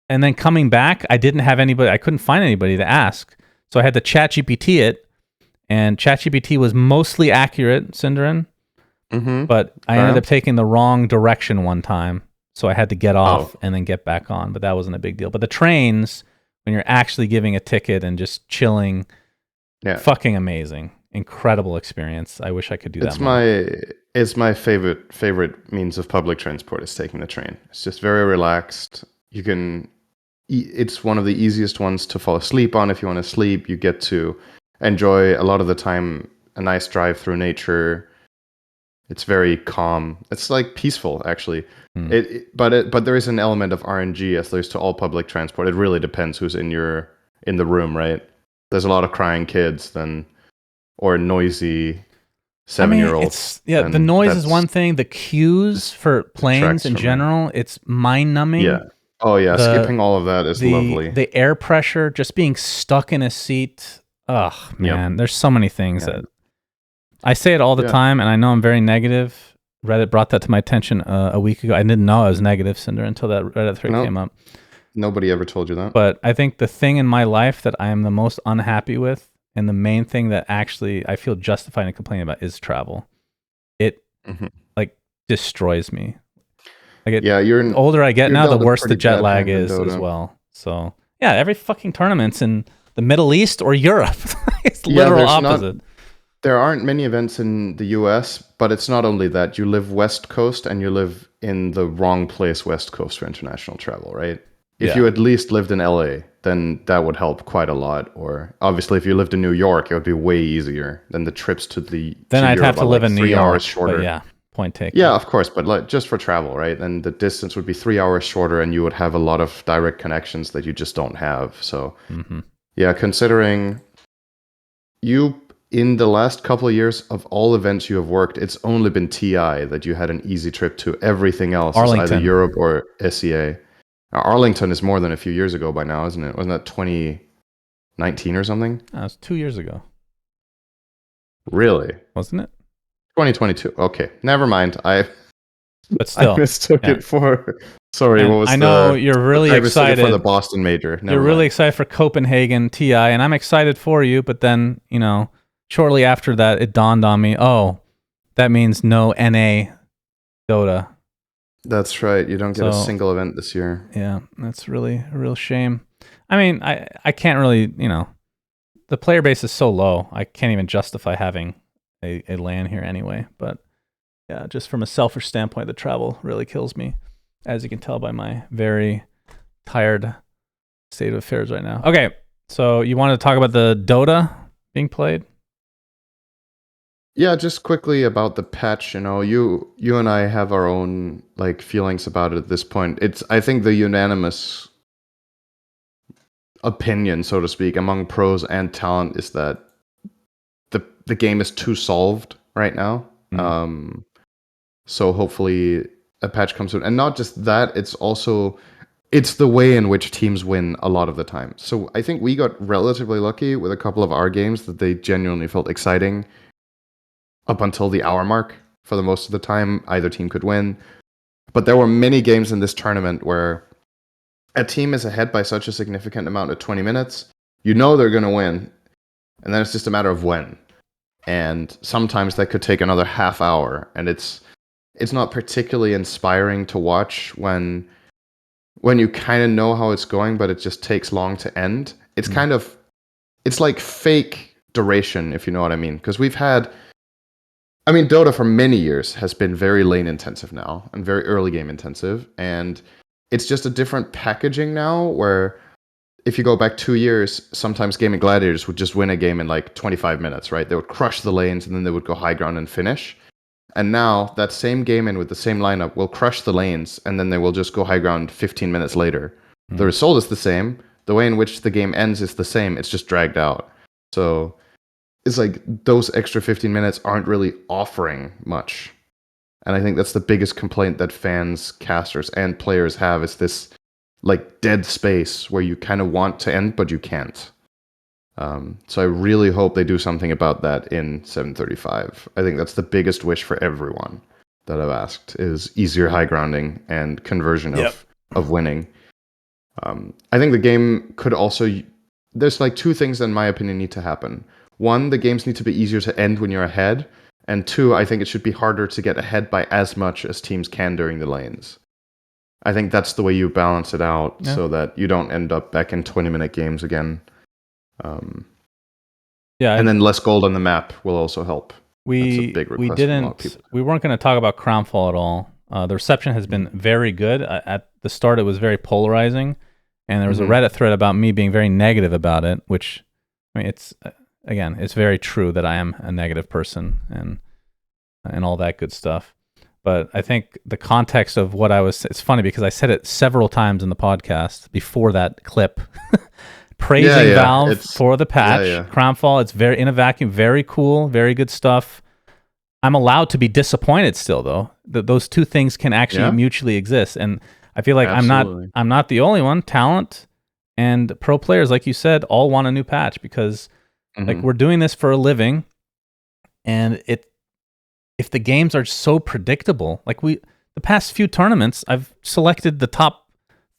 and then coming back, I couldn't find anybody to ask. So I had to ChatGPT it, and ChatGPT was mostly accurate, Synderen. Mm-hmm. But I ended up taking the wrong direction one time. So I had to get off and then get back on. But that wasn't a big deal. But the trains, when you're actually giving a ticket and just chilling, fucking amazing. Incredible experience. I wish I could do that more. It's my favorite means of public transport is taking the train. It's just very relaxed. It's one of the easiest ones to fall asleep on if you want to sleep. You get to enjoy a lot of the time a nice drive through nature. It's very calm. It's like peaceful, actually. But there is an element of RNG as there is to all public transport. It really depends who's in the room, right? There's a lot of crying kids or noisy 7-year-olds. The noise is one thing. The queues for planes in general, it's mind-numbing. Yeah. Oh yeah, skipping all of that is lovely. The air pressure, just being stuck in a seat. Ugh, man, there's so many things that I say it all the time, and I know I'm very negative. Reddit brought that to my attention a week ago. I didn't know I was negative, Cinder, until that Reddit thread came up. Nobody ever told you that. But I think the thing in my life that I am the most unhappy with, and the main thing that actually I feel justified in complaining about, is travel. It like destroys me. Like the older I get now, the worse the jet lag is as well. So yeah, every fucking tournament's in the Middle East or Europe. It's literal opposite. There aren't many events in the US, but it's not only that. You live West Coast and you live in the wrong place, West Coast, for international travel, right? If you at least lived in LA, then that would help quite a lot. Or obviously, if you lived in New York, it would be way easier than the trips to the. Then I'd have to live in New York. 3 hours shorter. But yeah, point taken. Yeah, of course, but like just for travel, right? Then the distance would be 3 hours shorter, and you would have a lot of direct connections that you just don't have. So, yeah, considering you in the last couple of years of all events you have worked, it's only been TI that you had an easy trip to. Everything else is either Europe or SEA. Arlington is more than a few years ago by now, isn't it? Wasn't that 2019 or something? It was 2 years ago. Really? Wasn't it? 2022. Okay, never mind. But still, I mistook it for. Sorry, and what was I know you're really excited for the Boston major. You're really excited for Copenhagen TI, and I'm excited for you. But then, shortly after that, it dawned on me, that means no NA Dota. That's right. You don't get a single event this year. Yeah, that's really a real shame. I mean, I can't really, the player base is so low. I can't even justify having a LAN here anyway. But yeah, just from a selfish standpoint, the travel really kills me, as you can tell by my very tired state of affairs right now. Okay, so you wanted to talk about the Dota being played? Yeah, just quickly about the patch. You and I have our own feelings about it at this point. I think the unanimous opinion, so to speak, among pros and talent is that the game is too solved right now. So hopefully a patch comes soon. And not just that, it's the way in which teams win a lot of the time. So I think we got relatively lucky with a couple of our games that they genuinely felt exciting up until the hour mark. For the most of the time, either team could win. But there were many games in this tournament where a team is ahead by such a significant amount at 20 minutes, you know they're going to win, and then it's just a matter of when. And sometimes that could take another half hour, and it's not particularly inspiring to watch when you kind of know how it's going, but it just takes long to end. It's it's like fake duration, if you know what I mean. Because Dota for many years has been very lane intensive now and very early game intensive, and it's just a different packaging now where if you go back 2 years, sometimes Gaming Gladiators would just win a game in like 25 minutes, right? They would crush the lanes and then they would go high ground and finish. And now that same game in with the same lineup will crush the lanes and then they will just go high ground 15 minutes later. The result is the same. The way in which the game ends is the same. It's just dragged out. So it's like those extra 15 minutes aren't really offering much. And I think that's the biggest complaint that fans, casters, and players have is this like dead space where you kind of want to end, but you can't. So I really hope they do something about that in 735. I think that's the biggest wish for everyone that I've asked is easier high grounding and conversion of winning. I think the game could also... There's like two things that in my opinion need to happen. One, the games need to be easier to end when you're ahead. And two, I think it should be harder to get ahead by as much as teams can during the lanes. I think that's the way you balance it out so that you don't end up back in 20-minute games again. And then less gold on the map will also help. That's a big request from a lot of people. We weren't going to talk about Crownfall at all. The reception has been very good. At the start, it was very polarizing, and there was a Reddit thread about me being very negative about it, which, I mean, it's very true that I am a negative person and all that good stuff. But I think the context of what it's funny because I said it several times in the podcast before that clip, praising Valve for the patch. Crownfall, it's very in a vacuum, very cool, very good stuff. I'm allowed to be disappointed still, though. Those two things can actually mutually exist, and I feel like I'm not the only one. Talent and pro players, like you said, all want a new patch because like we're doing this for a living, and if the games are so predictable, like the past few tournaments, I've selected the top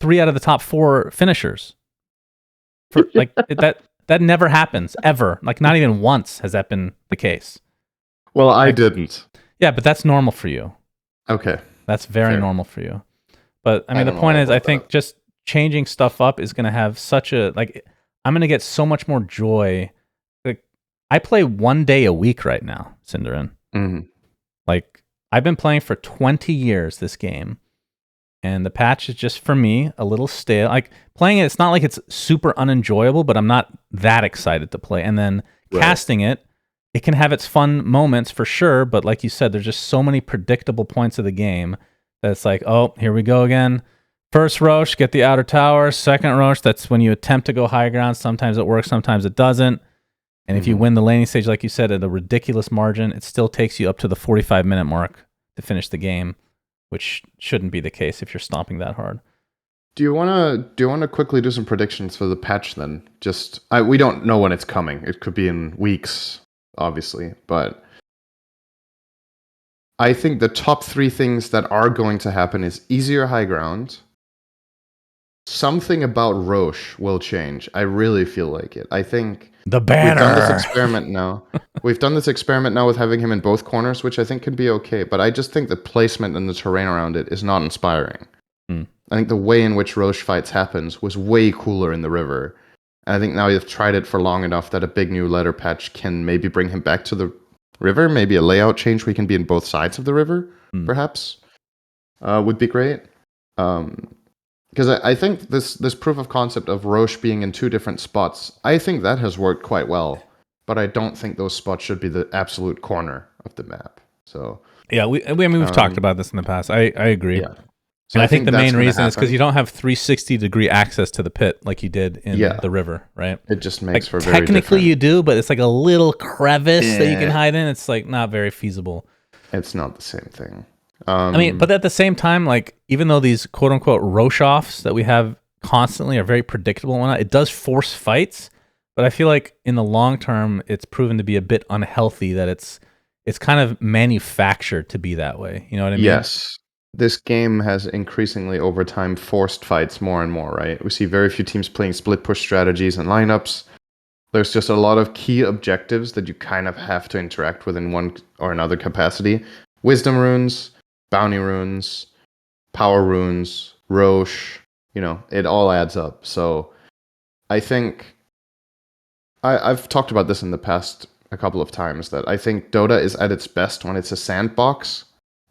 3 out of the top 4 finishers. For like that never happens ever. Like not even once has that been the case. Well, I didn't. Yeah, but that's normal for you. Okay. That's very normal for you. But I mean, the point is, I think just changing stuff up is going to have such a I'm going to get so much more joy. Like I play 1 day a week right now, Cinderin. Like I've been playing for 20 years this game, and the patch is just for me a little stale. Like playing it, it's not like it's super unenjoyable, but I'm not that excited to play. And then casting it can have its fun moments for sure. But like you said, there's just so many predictable points of the game that it's like, oh, here we go again. First Roche, get the outer tower. Second Roche, that's when you attempt to go high ground. Sometimes it works, sometimes it doesn't. And if you win the laning stage, like you said, at a ridiculous margin, it still takes you up to the 45-minute mark to finish the game, which shouldn't be the case if you're stomping that hard. Do you want to quickly do some predictions for the patch then? Just we don't know when it's coming. It could be in weeks, obviously, but I think the top 3 things that are going to happen is easier high ground. Something about Roche will change. I really feel like it. I think the banner. We've done this experiment now. We've done this experiment now with having him in both corners, which I think can be okay. But I just think the placement and the terrain around it is not inspiring. I think the way in which Roche fights happens was way cooler in the river. And I think now you've tried it for long enough that a big new ladder patch can maybe bring him back to the river. Maybe a layout change where he can be in both sides of the river, perhaps, would be great. Because I think this proof of concept of Roche being in 2 different spots, I think that has worked quite well. But I don't think those spots should be the absolute corner of the map. So yeah, we've talked about this in the past. I agree. Yeah. So And I think the that's main going to reason is because happen. you don't have 360-degree access to the pit like you did in Yeah, the river, right? it just makes Like for very technically different. you do, but it's like a little crevice that you can Eh, hide in. It's like not very feasible. it's not the same thing. I mean, but at the same time, like even though these quote unquote Roche offs that we have constantly are very predictable and whatnot, it does force fights. But I feel like in the long term, it's proven to be a bit unhealthy that it's kind of manufactured to be that way. You know what I mean? Yes. This game has increasingly over time forced fights more and more, right? We see very few teams playing split push strategies and lineups. There's just a lot of key objectives that you kind of have to interact with in one or another capacity. Wisdom runes, bounty runes, power runes, Roche, it all adds up. So I think I've talked about this in the past a couple of times that I think Dota is at its best when it's a sandbox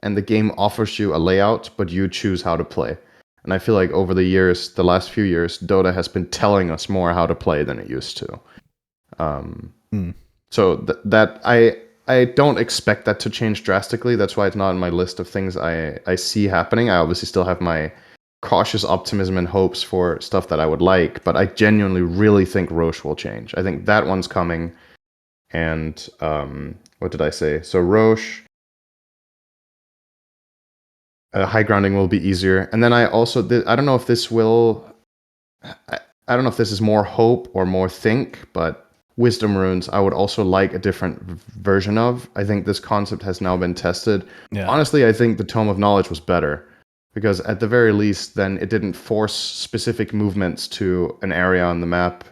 and the game offers you a layout, but you choose how to play. And I feel like over the years, the last few years, Dota has been telling us more how to play than it used to. Mm. So that I don't expect that to change drastically. That's why it's not on my list of things I see happening. I obviously still have my cautious optimism and hopes for stuff that I would like, but I genuinely really think Roche will change. I think that one's coming. And what did I say? So Roche, high grounding will be easier. And then I also I don't know if this will. I don't know if this is more hope or more think, but wisdom runes I would also like a different version of. I think this concept has now been tested. Yeah. Honestly, I think the Tome of Knowledge was better because at the very least, then it didn't force specific movements to an area on the map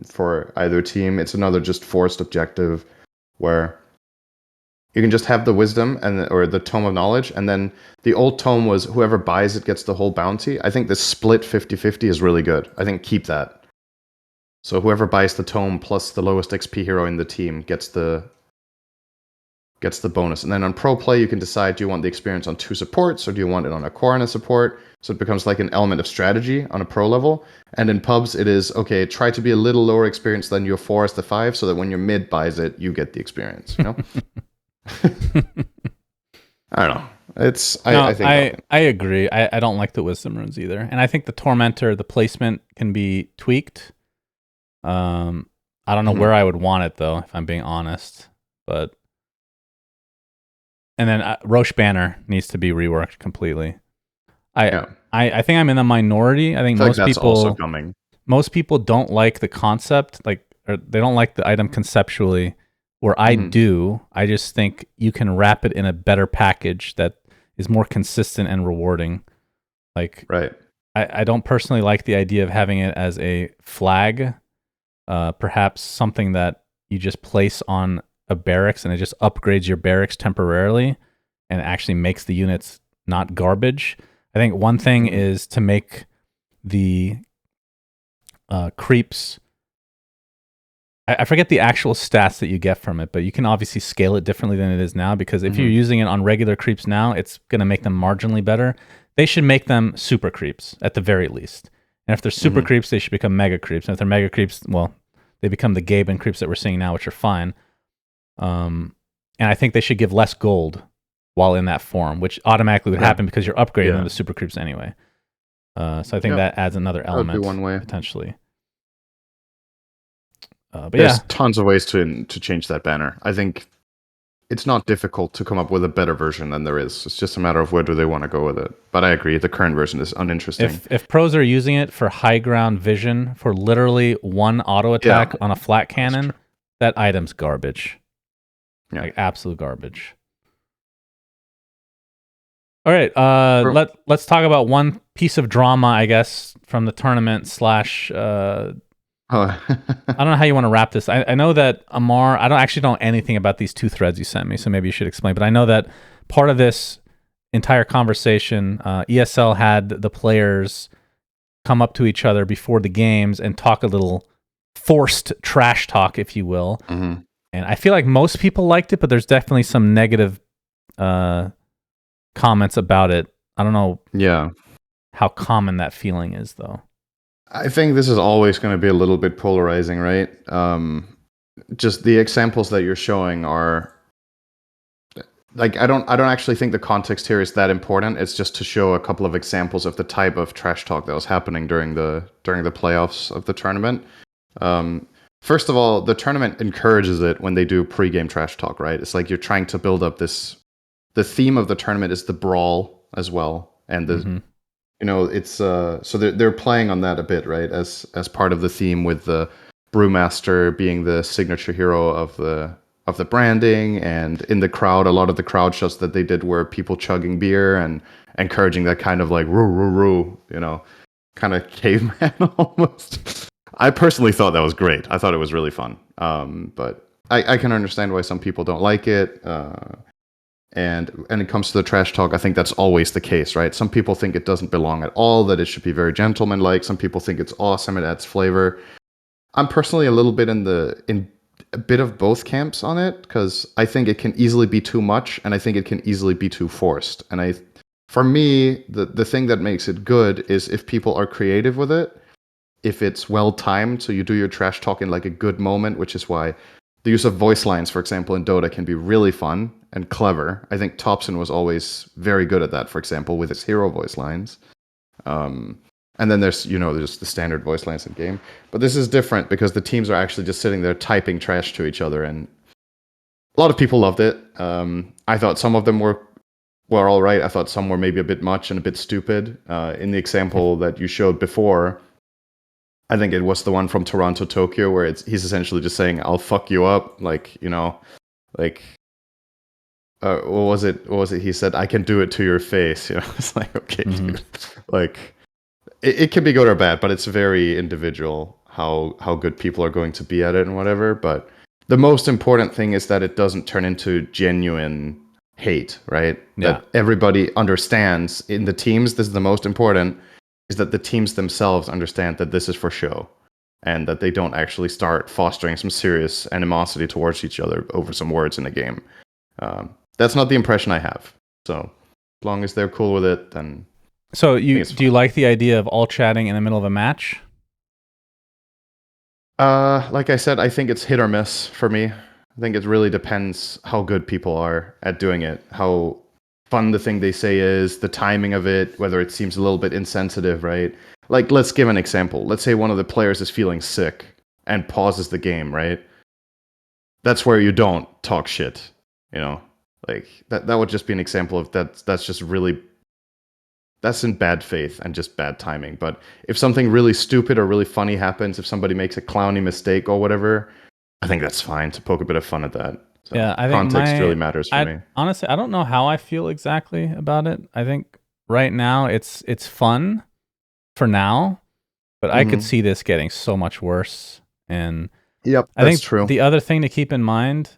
for either team. It's another just forced objective where you can just have the wisdom or the tome of knowledge, and then the old tome was whoever buys it gets the whole bounty. I think the split 50-50 is really good. I think keep that. So whoever buys the tome plus the lowest XP hero in the team gets the bonus. And then on pro play, you can decide, do you want the experience on 2 supports or do you want it on a core and a support? So it becomes like an element of strategy on a pro level. And in pubs, it is, okay, try to be a little lower experience than your 4 as the 5 so that when your mid buys it, you get the experience, I don't know. I think I agree. I don't like the wisdom runes either, and I think the tormentor, the placement can be tweaked. I don't know where I would want it though, if I'm being honest. But and then Roche banner needs to be reworked completely. I think I'm in the minority. I think feel like most that's people also coming. Most people don't like the concept, or they don't like the item conceptually. Where I do, I just think you can wrap it in a better package that is more consistent and rewarding. Like, Right. I don't personally like the idea of having it as a flag, perhaps something that you just place on a barracks and it just upgrades your barracks temporarily and actually makes the units not garbage. I think one thing is to make the creeps. I forget the actual stats that you get from it, but you can obviously scale it differently than it is now because if you're using it on regular creeps now, it's going to make them marginally better. They should make them super creeps at the very least. And if they're super creeps, they should become mega creeps. And if they're mega creeps, well, they become the Gaben creeps that we're seeing now, which are fine. And I think they should give less gold while in that form, which automatically would happen because you're upgrading them to super creeps anyway. So I think that adds another element one way. potentially. But There's tons of ways to change that banner. I think it's not difficult to come up with a better version than there is. It's just a matter of where do they want to go with it. But I agree, the current version is uninteresting. If pros are using it for high ground vision for literally one auto attack on a flat cannon, that item's garbage. Yeah. Like absolute garbage. All right, let's talk about one piece of drama, I guess, from the tournament / I don't know how you want to wrap this. I know that Amar, I don't know anything about these 2 threads you sent me, so maybe you should explain. But I know that part of this entire conversation, ESL had the players come up to each other before the games and talk a little forced trash talk, if you will. And I feel like most people liked it, but there's definitely some negative comments about it. I don't know how common that feeling is, though. I think this is always going to be a little bit polarizing, right? Just the examples that you're showing are like I don't actually think the context here is that important. It's just to show a couple of examples of the type of trash talk that was happening during the playoffs of the tournament. Um, First of all, the tournament encourages it when they do pre-game trash talk, right? It's like you're trying to build up this. The theme of the tournament is the brawl as well, and the it's so they're playing on that a bit, right? As part of the theme, with the brewmaster being the signature hero of the branding, and in the crowd, a lot of the crowd shots that they did were people chugging beer and encouraging that kind of like roo roo roo, kind of caveman almost. I personally thought that was great. I thought it was really fun. But I can understand why some people don't like it. And when it comes to the trash talk, I think that's always the case, right? Some people think it doesn't belong at all, that it should be very gentlemanlike. Some people think it's awesome, it adds flavor. I'm personally a little bit in a bit of both camps on it, because I think it can easily be too much, and I think it can easily be too forced. And for me, the thing that makes it good is if people are creative with it, if it's well timed, so you do your trash talk in like a good moment, which is why the use of voice lines, for example, in Dota can be really fun and clever. I think Thompson was always very good at that, for example, with his hero voice lines. And then there's the standard voice lines in game. But this is different because the teams are actually just sitting there typing trash to each other, and a lot of people loved it. I thought some of them were all right. I thought some were maybe a bit much and a bit stupid. In the example that you showed before, I think it was the one from Toronto, Tokyo, where he's essentially just saying, "I'll fuck you up," like like what was it? What was it? He said, "I can do it to your face." It's like, okay, dude. Like it can be good or bad, but it's very individual how good people are going to be at it and whatever. But the most important thing is that it doesn't turn into genuine hate, right? Yeah. That everybody understands in the teams. This is the most important. Is that the teams themselves understand that this is for show, and that they don't actually start fostering some serious animosity towards each other over some words in a game. That's not the impression I have. So as long as they're cool with it, then. So do you like the idea of all chatting in the middle of a match? Like I said, I think it's hit or miss for me. I think it really depends how good people are at doing it, how fun the thing they say is, the timing of it, whether it seems a little bit insensitive, right? Like, let's give an example. Let's say one of the players is feeling sick and pauses the game, right? That's where you don't talk shit, Like, that would just be an example of that's just really, that's in bad faith and just bad timing. But if something really stupid or really funny happens, if somebody makes a clowny mistake or whatever, I think that's fine to poke a bit of fun at that. So yeah, I think context really matters for me. Honestly, I don't know how I feel exactly about it. I think right now it's fun for now, but I could see this getting so much worse. And yep, I think true. The other thing to keep in mind,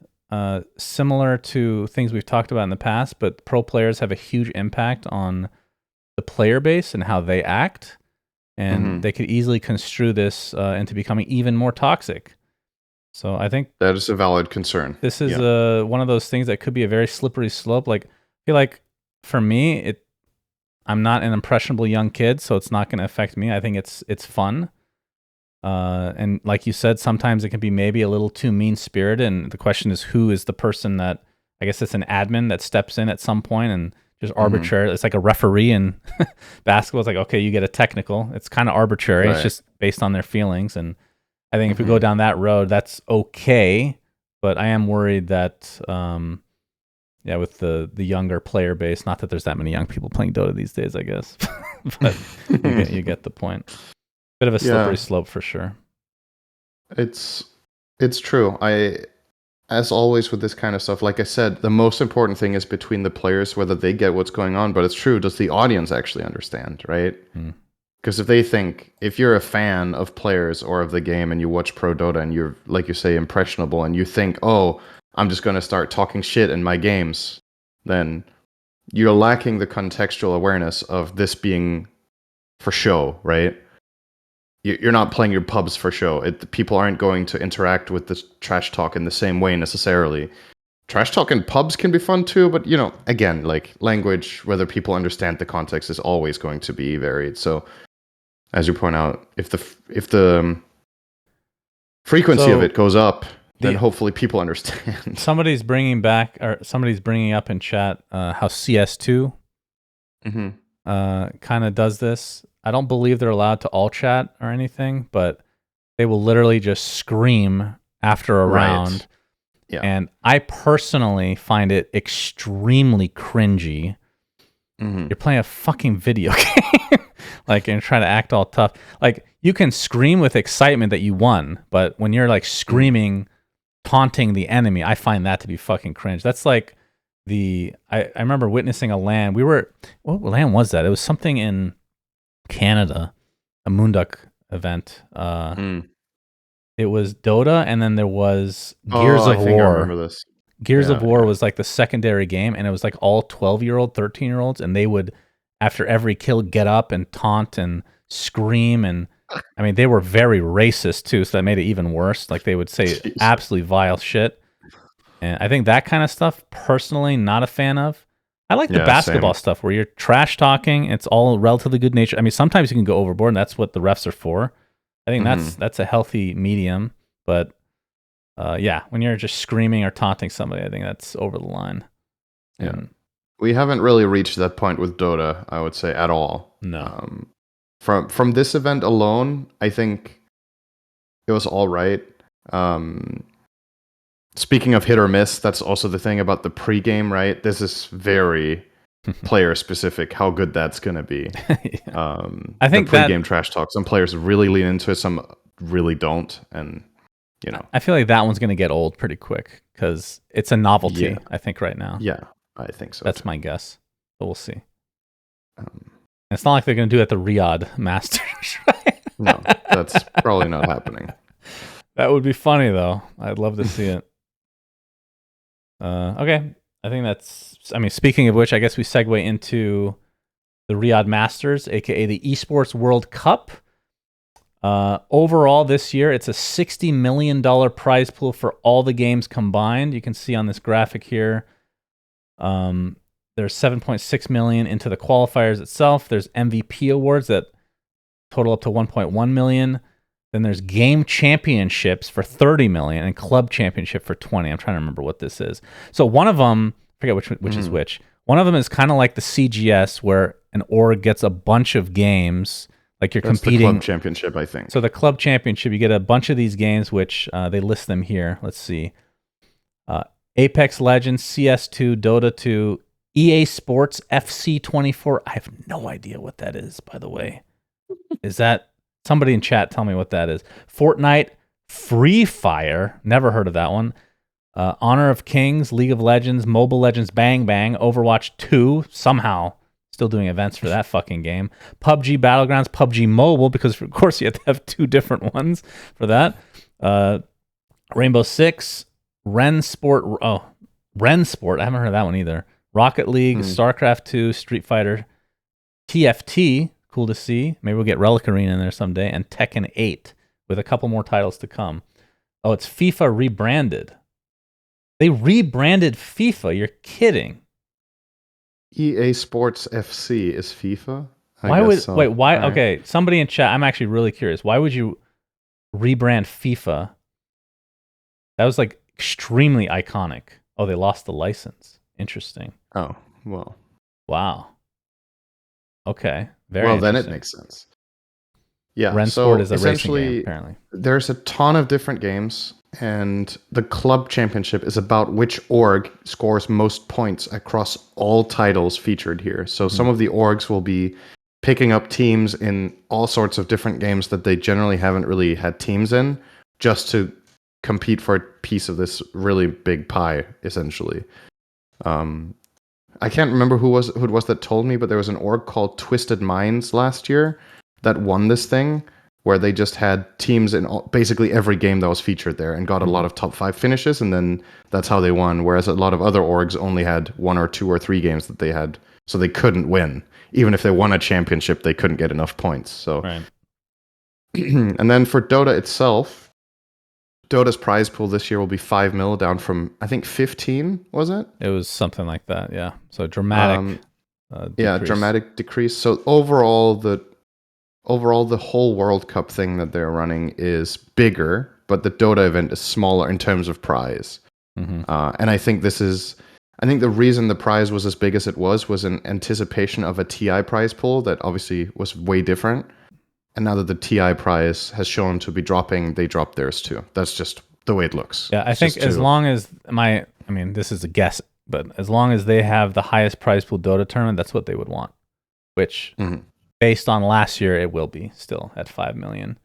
similar to things we've talked about in the past, but pro players have a huge impact on the player base and how they act, and they could easily construe this into becoming even more toxic. So I think that is a valid concern. This is one of those things that could be a very slippery slope. Like, I feel like for me, I'm not an impressionable young kid, so it's not going to affect me. I think it's fun. And like you said, sometimes it can be maybe a little too mean-spirited, and the question is, who is the person that, I guess it's an admin that steps in at some point and just arbitrary. It's like a referee in basketball. It's like, okay, you get a technical. It's kind of arbitrary. Right. It's just based on their feelings. And I think if we go down that road, that's okay. But I am worried that, with the younger player base, not that there's that many young people playing Dota these days, I guess, but you get the point. Bit of a slippery slope for sure. It's true. As always with this kind of stuff, like I said, the most important thing is between the players, whether they get what's going on. But it's true. Does the audience actually understand, right? Because if you're a fan of players or of the game and you watch Pro Dota and you're, like you say, impressionable, and you think, oh, I'm just going to start talking shit in my games, then you're lacking the contextual awareness of this being for show, right? You're not playing your pubs for show. People aren't going to interact with this trash talk in the same way necessarily. Trash talk in pubs can be fun too, but again, like language, whether people understand the context is always going to be varied. So, as you point out, if the frequency of it goes up, then hopefully people understand. Somebody's bringing up in chat how CS2 kind of does this. I don't believe they're allowed to all chat or anything, but they will literally just scream after a round. Yeah. And I personally find it extremely cringy. You're playing a fucking video game, like, and trying to act all tough. Like, you can scream with excitement that you won, but when you're like screaming, taunting the enemy, I find that to be fucking cringe. That's like I remember witnessing a LAN. What LAN was that? It was something in Canada, a Moonduck event. It was Dota, and then there was Gears of I think War. I remember this. Gears of War was like the secondary game, and it was like all 12-year-old, 13-year-olds, and they would, after every kill, get up and taunt and scream. And I mean, they were very racist too, so that made it even worse. Like, they would say absolutely vile shit. And I think that kind of stuff, personally, not a fan of. I like the basketball stuff where you're trash talking. It's all relatively good nature. I mean, sometimes you can go overboard, and that's what the refs are for. I think that's a healthy medium, but when you're just screaming or taunting somebody, I think that's over the line. Yeah, we haven't really reached that point with Dota, I would say, at all. No. From this event alone, I think it was all right. Speaking of hit or miss, that's also the thing about the pregame, right? This is very player specific how good that's going to be. I think the pregame trash talk, some players really lean into it, some really don't, and I feel like that one's going to get old pretty quick because it's a novelty. I think right now. Yeah, I think so. That's my guess, but we'll see. It's not like they're going to do it at the Riyadh Masters, right? No, that's probably not happening. That would be funny though. I'd love to see it. Okay. I think speaking of which, I guess we segue into the Riyadh Masters, aka the Esports World Cup. Overall this year, it's a $60 million prize pool for all the games combined. You can see on this graphic here. There's $7.6 million into the qualifiers itself. There's MVP awards that total up to $1.1 million. Then there's game championships for $30 million and club championship for $20 million. I'm trying to remember what this is. So one of them, I forget which is which. One of them is kind of like the CGS, where an org gets a bunch of games. Like you're competing. The club championship, I think. So the club championship, you get a bunch of these games, which they list them here. Let's see. Apex Legends, CS2, Dota 2, EA Sports, FC24. I have no idea what that is, by the way. Is that... Somebody in chat tell me what that is. Fortnite, Free Fire, never heard of that one. Honor of Kings, League of Legends, Mobile Legends Bang Bang, Overwatch 2, somehow still doing events for that fucking game. PUBG Battlegrounds, PUBG Mobile, because of course you have to have two different ones for that. Rainbow Six, Ren Sport, I haven't heard of that one either. Rocket League, StarCraft 2, Street Fighter, TFT, cool to see. Maybe we'll get Relic Arena in there someday. And Tekken 8 with a couple more titles to come. Oh, it's FIFA rebranded. They rebranded FIFA. You're kidding. EA Sports FC is FIFA? Why? Okay, somebody in chat. I'm actually really curious. Why would you rebrand FIFA? That was like extremely iconic. Oh, they lost the license. Interesting. Oh, well. Wow. Okay. Then it makes sense. Yeah, Rensport is a racing game, apparently. There's a ton of different games, and the club championship is about which org scores most points across all titles featured here. So some of the orgs will be picking up teams in all sorts of different games that they generally haven't really had teams in, just to compete for a piece of this really big pie, essentially. I can't remember who it was that told me, but there was an org called Twisted Minds last year that won this thing, where they just had teams in basically every game that was featured there and got a lot of top 5 finishes, and then that's how they won. Whereas a lot of other orgs only had 1 or 2 or 3 games that they had, so they couldn't win. Even if they won a championship, they couldn't get enough points. So, right. And then for Dota itself, Dota's prize pool this year will be 5 mil, down from, I think, 15, was it? It was something like that, yeah. So dramatic decrease. Dramatic decrease. So overall, the whole World Cup thing that they're running is bigger, but the Dota event is smaller in terms of prize. Mm-hmm. And I think the reason the prize was as big as it was in anticipation of a TI prize pool that obviously was way different. And now that the TI prize has shown to be dropping, they dropped theirs too. That's just the way it looks. Yeah, I think as long as this is a guess, but as long as they have the highest prize pool Dota tournament, that's what they would want. Which, based on last year, it will be still at 5 million.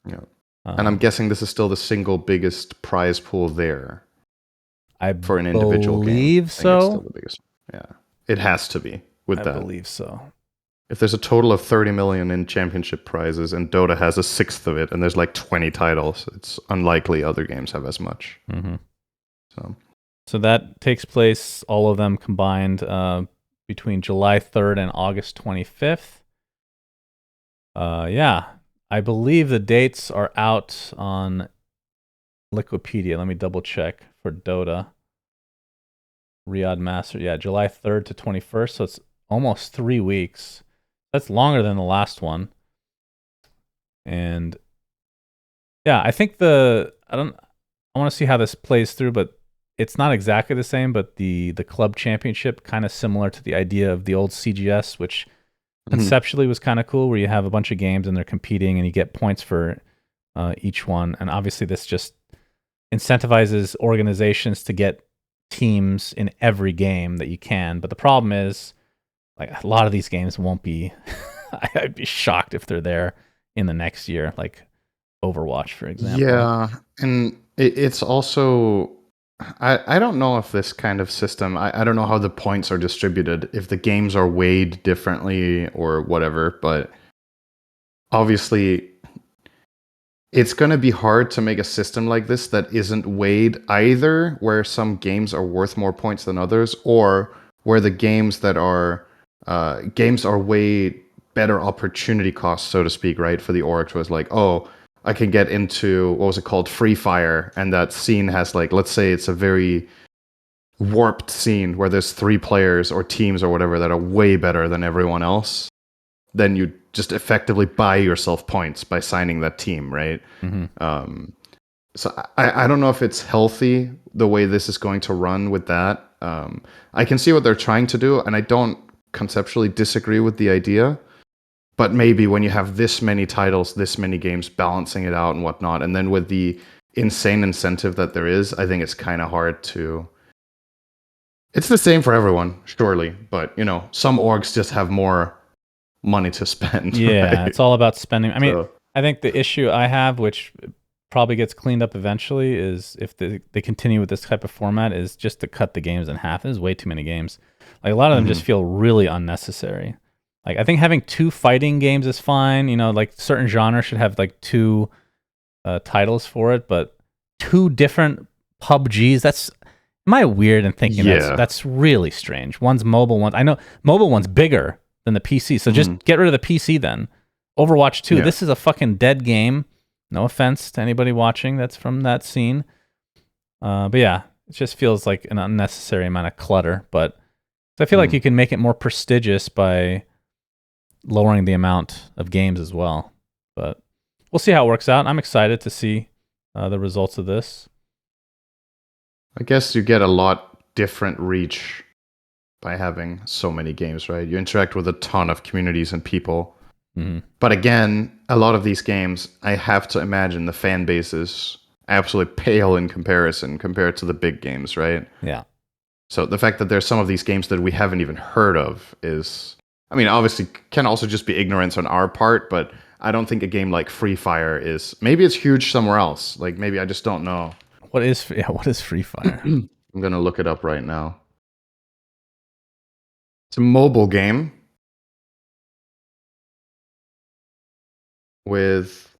Yeah, and I'm guessing this is still the single biggest prize pool there. For an individual game. I believe so. It's still the biggest. Yeah, it has to be with that. I believe so. If there's a total of 30 million in championship prizes and Dota has a sixth of it, and there's like 20 titles, it's unlikely other games have as much. Mm-hmm. So that takes place, all of them combined, between July 3rd and August 25th. Yeah, I believe the dates are out on Liquipedia. Let me double check for Dota. Riyadh Master, yeah, July 3rd to 21st, so it's almost 3 weeks. That's longer than the last one. And yeah, I think I want to see how this plays through, but it's not exactly the same, but the club championship, kind of similar to the idea of the old CGS, which conceptually was kind of cool, where you have a bunch of games and they're competing and you get points for each one. And obviously this just incentivizes organizations to get teams in every game that you can. But the problem is, like, a lot of these games won't be I'd be shocked if they're there in the next year, like Overwatch, for example. Yeah, and it's also I don't know if this kind of system, I don't know how the points are distributed, if the games are weighed differently or whatever, but obviously it's going to be hard to make a system like this that isn't weighed, either where some games are worth more points than others, or where the games that are way better opportunity costs, so to speak, right? For the orgs was like, oh, I can get into, what was it called, Free Fire, and that scene has, like, let's say it's a very warped scene where there's 3 players or teams or whatever that are way better than everyone else. Then you just effectively buy yourself points by signing that team, right? So I don't know if it's healthy the way this is going to run with that. I can see what they're trying to do, and I don't conceptually disagree with the idea. But maybe when you have this many titles, this many games, balancing it out and whatnot, and then with the insane incentive that there is, I think it's kind of hard to... It's the same for everyone, surely, but, some orgs just have more money to spend. Yeah, right? It's all about spending. I mean, I think the issue I have, which probably gets cleaned up eventually, is if they continue with this type of format, is just to cut the games in half. There's way too many games. Like, a lot of them just feel really unnecessary. Like, I think having 2 fighting games is fine. Like, certain genres should have like 2 titles for it, but 2 different PUBGs, am I weird in thinking that's really strange? One's mobile, I know mobile one's bigger than the PC, so just get rid of the PC then. Overwatch 2, this is a fucking dead game. No offense to anybody watching that's from that scene. But yeah, it just feels like an unnecessary amount of clutter. But I feel like you can make it more prestigious by lowering the amount of games as well. But we'll see how it works out. I'm excited to see the results of this. I guess you get a lot different reach by having so many games, right? You interact with a ton of communities and people. But again, a lot of these games, I have to imagine the fan bases absolutely pale in comparison compared to the big games, right? Yeah. So the fact that there's some of these games that we haven't even heard of is, I mean, obviously can also just be ignorance on our part, but I don't think a game like Free Fire is, maybe it's huge somewhere else. Like, maybe I just don't know. What is Free Fire? I'm going to look it up right now. It's a mobile game with,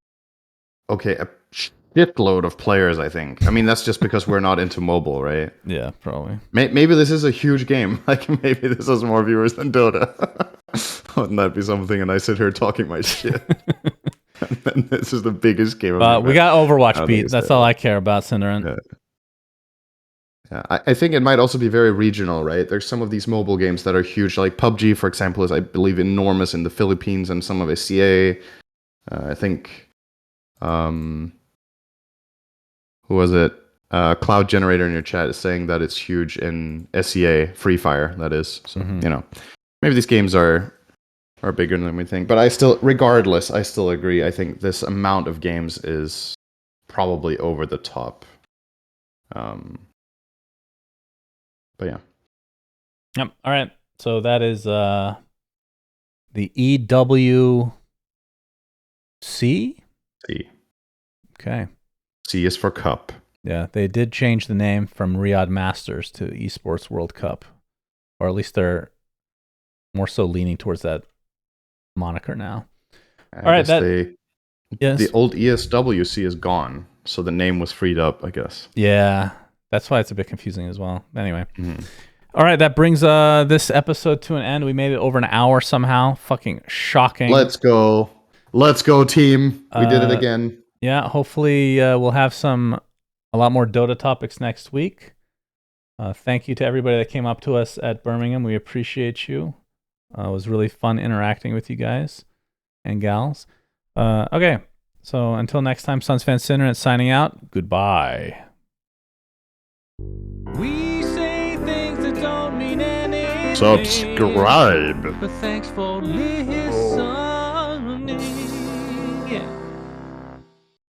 a shitload of players, I think. I mean, that's just because we're not into mobile, right? Yeah, probably. Maybe this is a huge game. Like, maybe this has more viewers than Dota. Wouldn't that be something? And I sit here talking my shit. And then this is the biggest game. We got Overwatch beat. That's all I care about, Cinderin. Yeah, I think it might also be very regional, right? There's some of these mobile games that are huge. Like PUBG, for example, is, I believe, enormous in the Philippines and some of ACA. I think who was it? Cloud Generator in your chat is saying that it's huge in SEA, Free Fire, that is. So, maybe these games are bigger than we think. But regardless, I still agree. I think this amount of games is probably over the top. But yeah. Yep. All right. So that is the EWC? C. Okay. C is for Cup. Yeah, they did change the name from Riyadh Masters to Esports World Cup. Or at least they're more so leaning towards that moniker now. All right, yes. The old ESWC is gone, so the name was freed up, I guess. Yeah, that's why it's a bit confusing as well. Anyway. All right, that brings this episode to an end. We made it over an hour somehow. Fucking shocking. Let's go. Let's go, team. We did it again. Yeah, hopefully we'll have a lot more Dota topics next week. Thank you to everybody that came up to us at Birmingham. We appreciate you. It was really fun interacting with you guys and gals. Okay, so until next time, Suns Fan Center signing out. Goodbye. We say things that don't mean anything. Subscribe. But thanks for listening. Yeah.